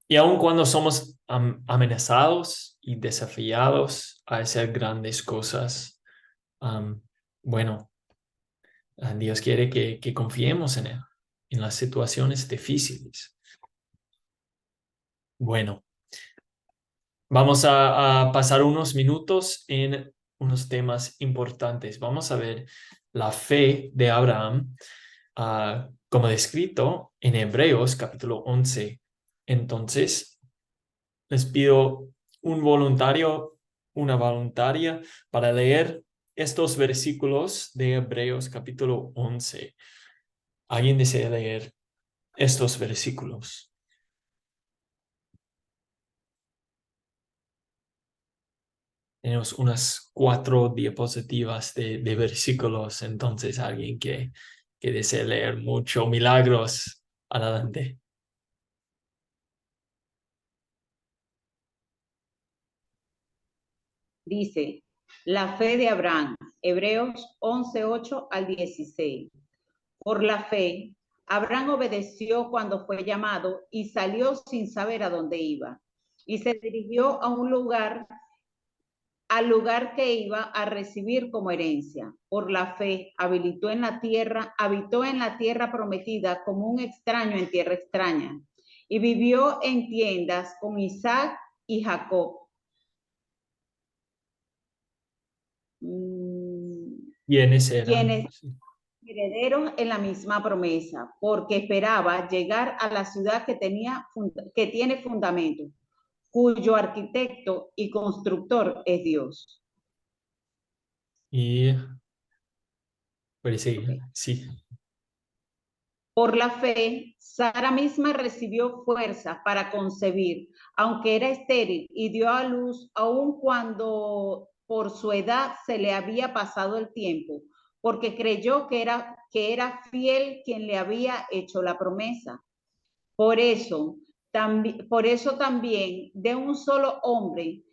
Y aun cuando somos amenazados y desafiados a hacer grandes cosas, bueno, Dios quiere que confiemos en Él, en las situaciones difíciles. Bueno, vamos a pasar unos minutos en unos temas importantes. Vamos a ver la fe de Abraham, como descrito en Hebreos capítulo 11. Entonces, les pido un voluntario, una voluntaria para leer estos versículos de Hebreos capítulo 11. ¿Alguien desea leer estos versículos? Tenemos unas 4 diapositivas de versículos, entonces alguien que desee leer mucho. Milagros, adelante. Dice, la fe de Abraham, Hebreos 11:8 al 16. Por la fe, Abraham obedeció cuando fue llamado y salió sin saber a dónde iba. Y se dirigió a un lugar al lugar que iba a recibir como herencia. Por la fe habitó en la tierra prometida como un extraño en tierra extraña, y vivió en tiendas con Isaac y Jacob. ¿Quiénes eran? Quienes herederos en la misma promesa, porque esperaba llegar a la ciudad que tiene fundamento, cuyo arquitecto y constructor es Dios. Y puede seguir, Ok. sí. Por la fe, Sara misma recibió fuerza para concebir, aunque era estéril, y dio a luz aun cuando por su edad se le había pasado el tiempo, porque creyó que era fiel quien le había hecho la promesa. Por eso también de un solo hombre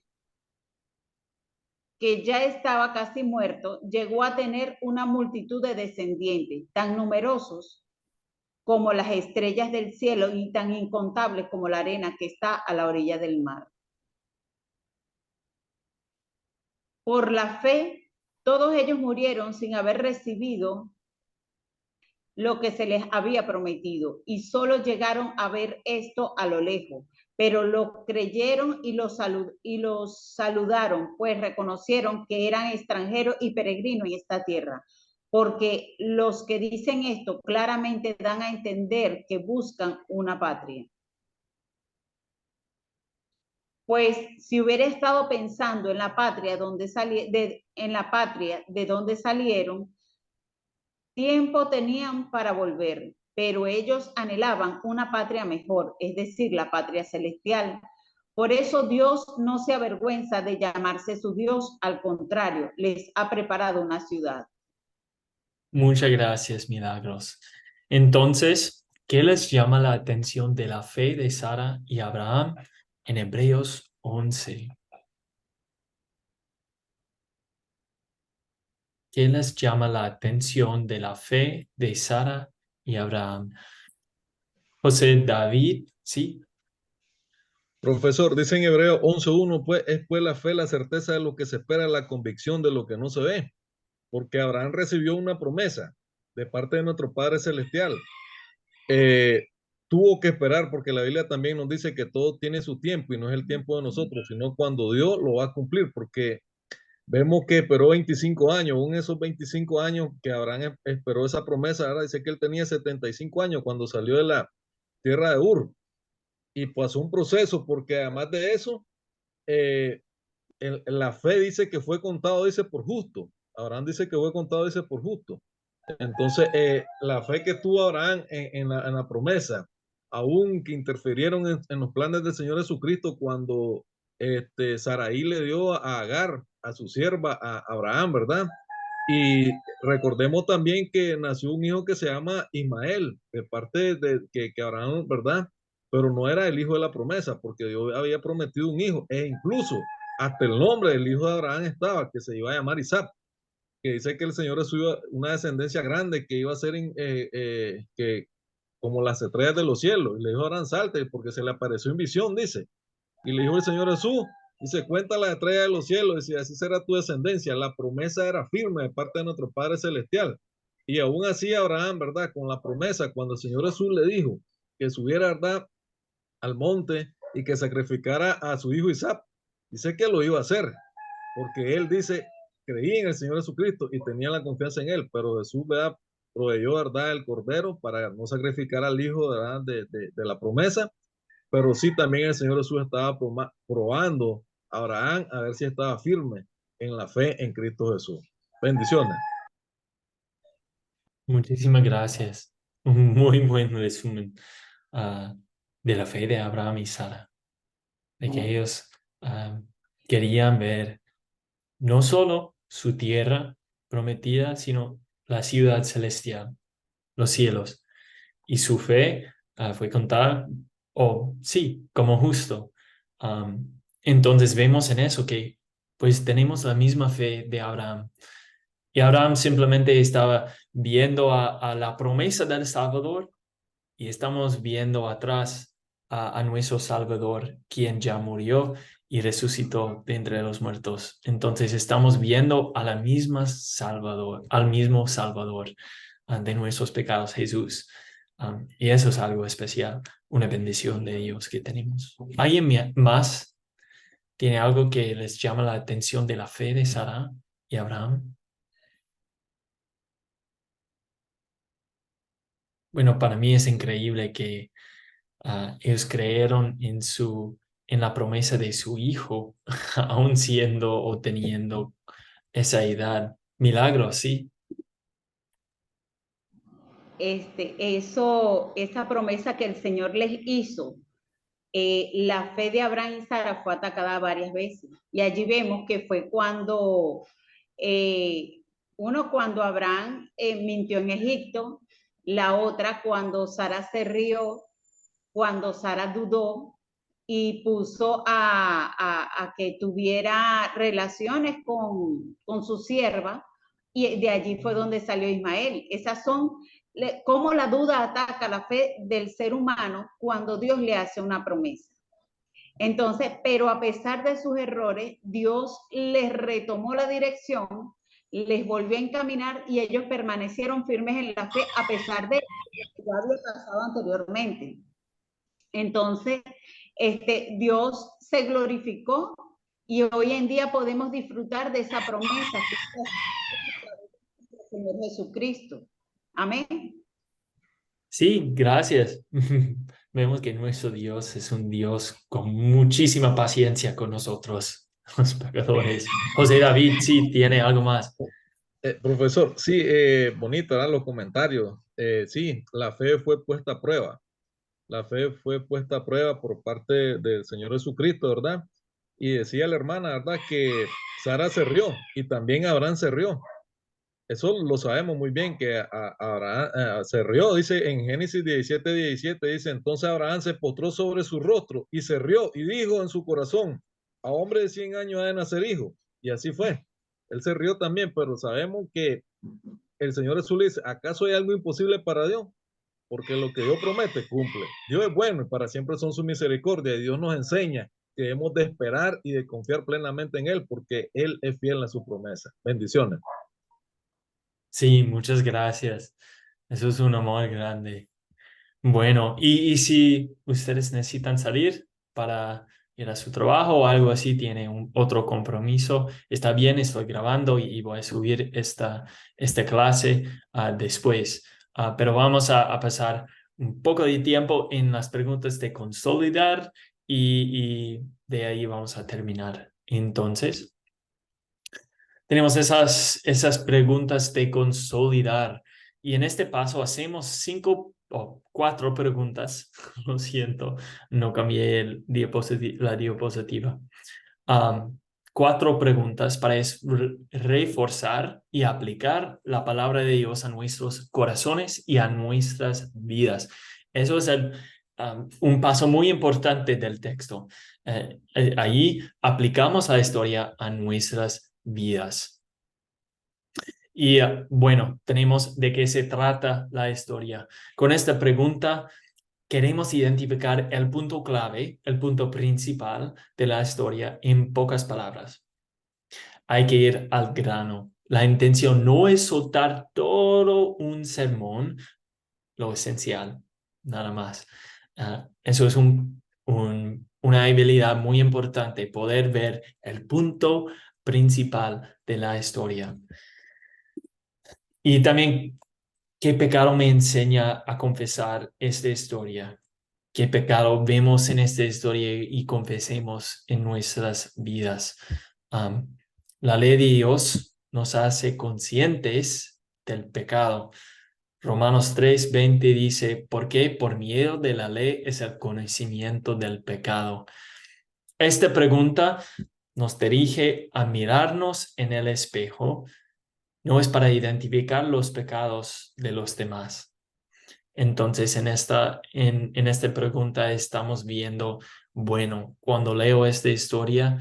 que ya estaba casi muerto, llegó a tener una multitud de descendientes tan numerosos como las estrellas del cielo y tan incontables como la arena que está a la orilla del mar. Por la fe, todos ellos murieron sin haber recibido lo que se les había prometido, y solo llegaron a ver esto a lo lejos, pero lo creyeron y los saludaron, pues reconocieron que eran extranjeros y peregrinos en esta tierra. Porque los que dicen esto claramente dan a entender que buscan una patria. Pues si hubiera estado pensando en la patria de donde salieron, tiempo tenían para volver, pero ellos anhelaban una patria mejor, es decir, la patria celestial. Por eso Dios no se avergüenza de llamarse su Dios, al contrario, les ha preparado una ciudad. Muchas gracias, Milagros. Entonces, ¿qué les llama la atención de la fe de Sara y Abraham en Hebreos 11? ¿Qué les llama la atención de la fe de Sara y Abraham? José David, ¿sí? Profesor, dice en Hebreo 11:1, pues es pues la fe, la certeza de lo que se espera, la convicción de lo que no se ve. Porque Abraham recibió una promesa de parte de nuestro Padre Celestial. Tuvo que esperar, porque la Biblia también nos dice que todo tiene su tiempo y no es el tiempo de nosotros, sino cuando Dios lo va a cumplir, porque vemos que esperó 25 años, aún esos 25 años que Abraham esperó esa promesa, ahora dice que él tenía 75 años cuando salió de la tierra de Ur, y pasó un proceso, porque además de eso, la fe dice que fue contado, dice, por justo. Abraham dice que fue contado, dice, por justo. Entonces, la fe que tuvo Abraham en la promesa, aún que interfirieron en los planes del Señor Jesucristo cuando Saraí le dio a Agar, a su sierva, a Abraham, ¿verdad? Y recordemos también que nació un hijo que se llama Ismael, de parte de que Abraham, ¿verdad? Pero no era el hijo de la promesa, porque Dios había prometido un hijo, e incluso hasta el nombre del hijo de Abraham estaba, que se iba a llamar Isaac, que dice que el Señor es una descendencia grande, que iba a ser que, como las estrellas de los cielos. Y le dijo a Abraham, salte, porque se le apareció en visión, dice. Y le dijo el Señor Jesús, dice, cuenta las estrellas de los cielos, dice, así será tu descendencia. La promesa era firme de parte de nuestro Padre Celestial. Y aún así Abraham, ¿verdad? Con la promesa, cuando el Señor Jesús le dijo que subiera, ¿verdad?, al monte y que sacrificara a su hijo Isaac, dice que lo iba a hacer, porque él dice, creí en el Señor Jesucristo y tenía la confianza en él, pero Jesús, ¿verdad?, proveyó, ¿verdad?, el cordero para no sacrificar al hijo, ¿verdad?, de la promesa, pero sí también el Señor Jesús estaba probando a Abraham a ver si estaba firme en la fe en Cristo Jesús. Bendiciones. Muchísimas gracias. Un muy buen resumen de la fe de Abraham y Sara. De que ellos querían ver no solo su tierra prometida, sino la ciudad celestial, los cielos. Y su fe fue contada, sí, como justo. Entonces vemos en eso que pues tenemos la misma fe de Abraham. Y Abraham simplemente estaba viendo a la promesa del Salvador y estamos viendo atrás a nuestro Salvador, quien ya murió y resucitó de entre los muertos. Entonces estamos viendo a la misma Salvador, al mismo Salvador de nuestros pecados, Jesús. Y eso es algo especial, una bendición de Dios que tenemos. ¿Alguien más tiene algo que les llama la atención de la fe de Sara y Abraham? Bueno, para mí es increíble que ellos creyeron en la promesa de su hijo, aún siendo o teniendo esa edad. Milagro, sí. Esa promesa que el Señor les hizo, la fe de Abraham y Sara fue atacada varias veces. Y allí vemos que fue cuando, cuando Abraham mintió en Egipto, la otra cuando Sara se rió, cuando Sara dudó y puso a que tuviera relaciones con su sierva, y de allí fue donde salió Ismael. Esas son cómo la duda ataca la fe del ser humano cuando Dios le hace una promesa. Entonces, pero a pesar de sus errores, Dios les retomó la dirección, les volvió a encaminar y ellos permanecieron firmes en la fe a pesar de lo que ya había pasado anteriormente. Entonces, Dios se glorificó y hoy en día podemos disfrutar de esa promesa que es el Señor Jesucristo. Amén. Sí, gracias. Vemos que nuestro Dios es un Dios con muchísima paciencia con nosotros, los pecadores. José David, sí, tiene algo más. Profesor, sí, bonito, ¿verdad? Los comentarios. Sí, la fe fue puesta a prueba. La fe fue puesta a prueba por parte del Señor Jesucristo, ¿verdad? Y decía la hermana, ¿verdad? Que Sara se rió y también Abraham se rió. Eso lo sabemos muy bien, que Abraham se rió, dice en Génesis 17:17, dice, entonces Abraham se postró sobre su rostro y se rió y dijo en su corazón, a hombre de 100 años ha de nacer hijo. Y así fue. Él se rió también, pero sabemos que el Señor Jesús le dice, ¿acaso hay algo imposible para Dios? Porque lo que Dios promete, cumple. Dios es bueno y para siempre son su misericordia. Y Dios nos enseña que debemos de esperar y de confiar plenamente en Él, porque Él es fiel a su promesa. Bendiciones. Sí, muchas gracias. Eso es un amor grande. Bueno, y si ustedes necesitan salir para ir a su trabajo o algo así, tiene otro compromiso, está bien, estoy grabando y voy a subir esta clase después. Pero vamos a pasar un poco de tiempo en las preguntas de consolidar y de ahí vamos a terminar. Entonces, tenemos esas preguntas de consolidar. Y en este paso hacemos 5 o 4 preguntas. Lo siento, no cambié la diapositiva. 4 preguntas para reforzar y aplicar la palabra de Dios a nuestros corazones y a nuestras vidas. Eso es un paso muy importante del texto. Ahí aplicamos la historia a nuestras vidas. Y bueno, tenemos de qué se trata la historia. Con esta pregunta queremos identificar el punto clave, el punto principal de la historia en pocas palabras. Hay que ir al grano. La intención no es soltar todo un sermón, lo esencial, nada más. Eso es una habilidad muy importante, poder ver el punto principal de la historia. Y también, ¿qué pecado me enseña a confesar esta historia? ¿Qué pecado vemos en esta historia y confesemos en nuestras vidas? La ley de Dios nos hace conscientes del pecado. Romanos 3:20 dice, ¿por qué? Por miedo de la ley es el conocimiento del pecado. Esta pregunta nos dirige a mirarnos en el espejo. No es para identificar los pecados de los demás. Entonces, en esta pregunta estamos viendo, bueno, cuando leo esta historia,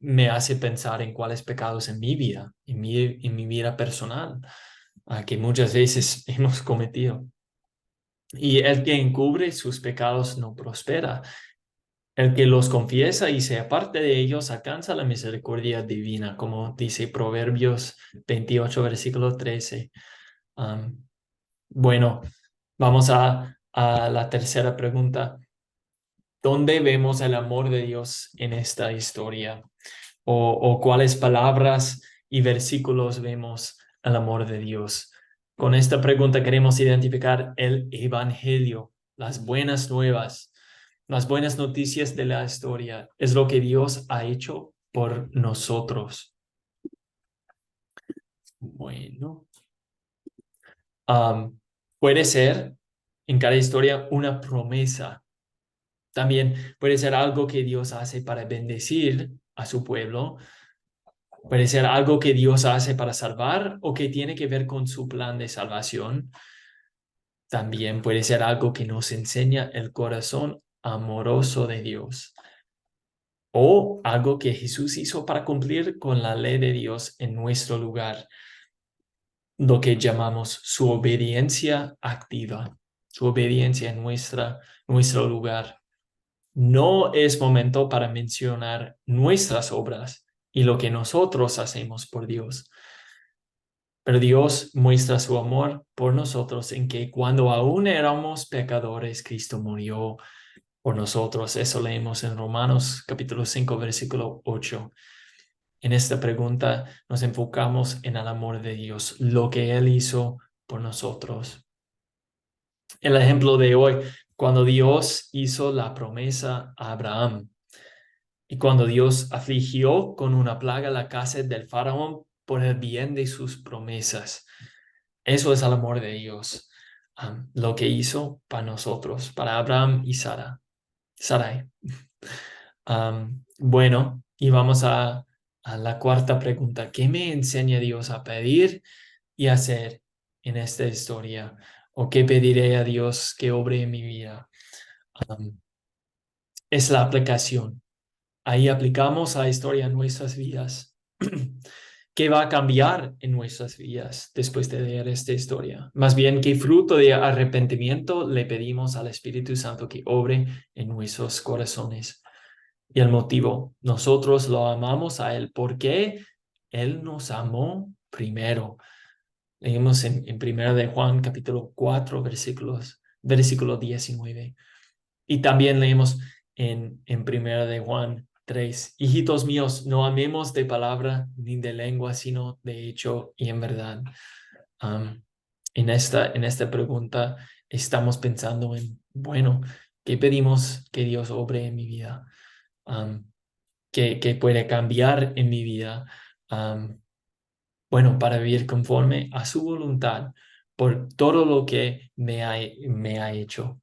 me hace pensar en cuáles pecados en mi vida, en mi vida personal, que muchas veces hemos cometido. Y el que encubre sus pecados no prospera. El que los confiesa y se aparte de ellos alcanza la misericordia divina, como dice Proverbios 28, versículo 13. Bueno, vamos a la tercera pregunta. ¿Dónde vemos el amor de Dios en esta historia? ¿O cuáles palabras y versículos vemos el amor de Dios? Con esta pregunta queremos identificar el evangelio, las buenas nuevas, las buenas noticias de la historia. Es lo que Dios ha hecho por nosotros. Bueno, puede ser en cada historia una promesa. También puede ser algo que Dios hace para bendecir a su pueblo. Puede ser algo que Dios hace para salvar o que tiene que ver con su plan de salvación. También puede ser algo que nos enseña el corazón amoroso de Dios. O algo que Jesús hizo para cumplir con la ley de Dios en nuestro lugar. Lo que llamamos su obediencia activa. Su obediencia en nuestro lugar. No es momento para mencionar nuestras obras y lo que nosotros hacemos por Dios. Pero Dios muestra su amor por nosotros en que cuando aún éramos pecadores, Cristo murió por nosotros. Eso leemos en Romanos capítulo 5, versículo 8. En esta pregunta nos enfocamos en el amor de Dios, lo que Él hizo por nosotros. El ejemplo de hoy, cuando Dios hizo la promesa a Abraham y cuando Dios afligió con una plaga la casa del faraón por el bien de sus promesas. Eso es el amor de Dios, lo que hizo para nosotros, para Abraham y Sarai. Bueno, y vamos a la cuarta pregunta. ¿Qué me enseña Dios a pedir y hacer en esta historia? ¿O qué pediré a Dios que obre en mi vida? Es la aplicación. Ahí aplicamos la historia en nuestras vidas. ¿Qué va a cambiar en nuestras vidas después de leer esta historia? Más bien, ¿qué fruto de arrepentimiento le pedimos al Espíritu Santo que obre en nuestros corazones? Y el motivo, nosotros lo amamos a Él porque Él nos amó primero. Leemos en 1 de Juan capítulo 4 versículo 19. Y también leemos en 1 de Juan 3. Hijitos míos, no amemos de palabra ni de lengua, sino de hecho y en verdad. En esta pregunta estamos pensando en, bueno, ¿qué pedimos que Dios obre en mi vida? ¿Qué puede cambiar en mi vida? Bueno, para vivir conforme a su voluntad por todo lo que me ha hecho.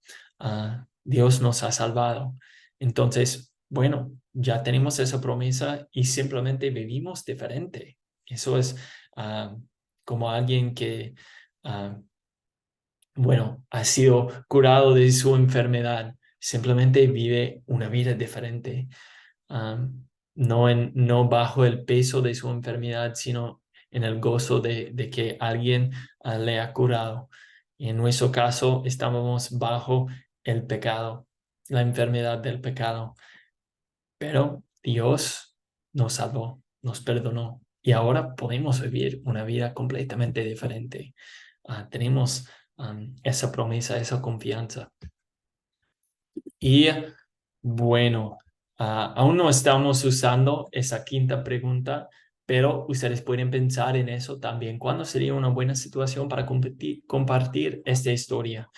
Dios nos ha salvado. Entonces, bueno, ya tenemos esa promesa y simplemente vivimos diferente. Eso es como alguien que, bueno, ha sido curado de su enfermedad. Simplemente vive una vida diferente. No bajo el peso de su enfermedad, sino en el gozo de que alguien le ha curado. Y en nuestro caso, estábamos bajo el pecado, la enfermedad del pecado. Pero Dios nos salvó, nos perdonó y ahora podemos vivir una vida completamente diferente. Tenemos esa promesa, esa confianza. Y bueno, aún no estamos usando esa quinta pregunta, pero ustedes pueden pensar en eso también. ¿Cuándo sería una buena situación para compartir esta historia?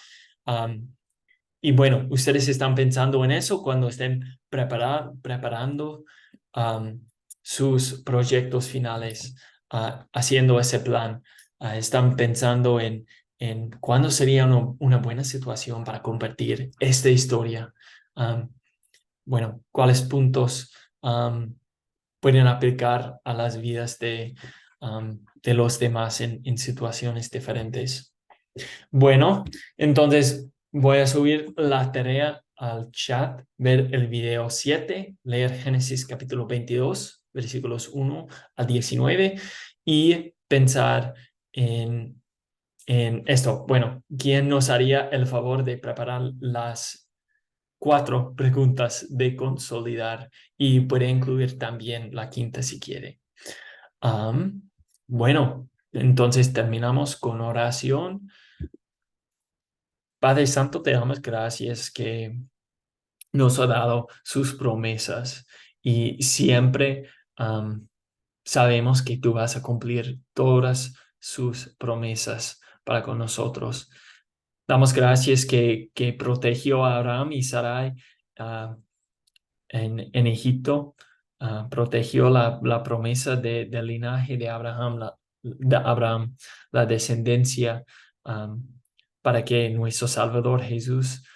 Y bueno, ustedes están pensando en eso cuando estén preparando sus proyectos finales, haciendo ese plan. Están pensando en cuándo sería una buena situación para compartir esta historia. Bueno, cuáles puntos pueden aplicar a las vidas de los demás en situaciones diferentes. Bueno, entonces voy a subir la tarea al chat, ver el video 7, leer Génesis capítulo 22, versículos 1 a 19 y pensar en en esto. Bueno, ¿quién nos haría el favor de preparar las 4 preguntas de consolidar? Y puede incluir también la quinta si quiere. Bueno, entonces terminamos con oración. Padre Santo, te damos gracias que nos ha dado sus promesas y siempre sabemos que tú vas a cumplir todas sus promesas para con nosotros. Damos gracias que protegió a Abraham y Sarai en Egipto, protegió la promesa del linaje de Abraham, la descendencia, para que nuestro Salvador Jesús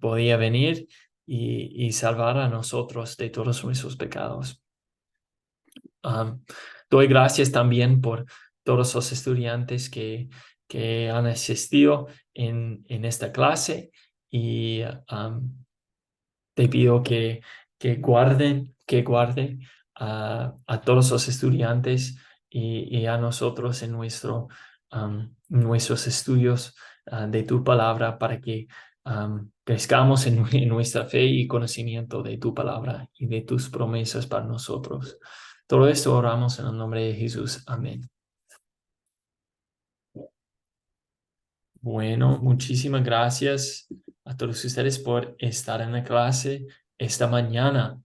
podía venir y salvar a nosotros de todos nuestros pecados. Doy gracias también por todos los estudiantes que han asistido en esta clase y te pido que guarde a todos los estudiantes y a nosotros en nuestros estudios de tu palabra para que crezcamos en nuestra fe y conocimiento de tu palabra y de tus promesas para nosotros. Todo esto oramos en el nombre de Jesús. Amén. Bueno, muchísimas gracias a todos ustedes por estar en la clase esta mañana.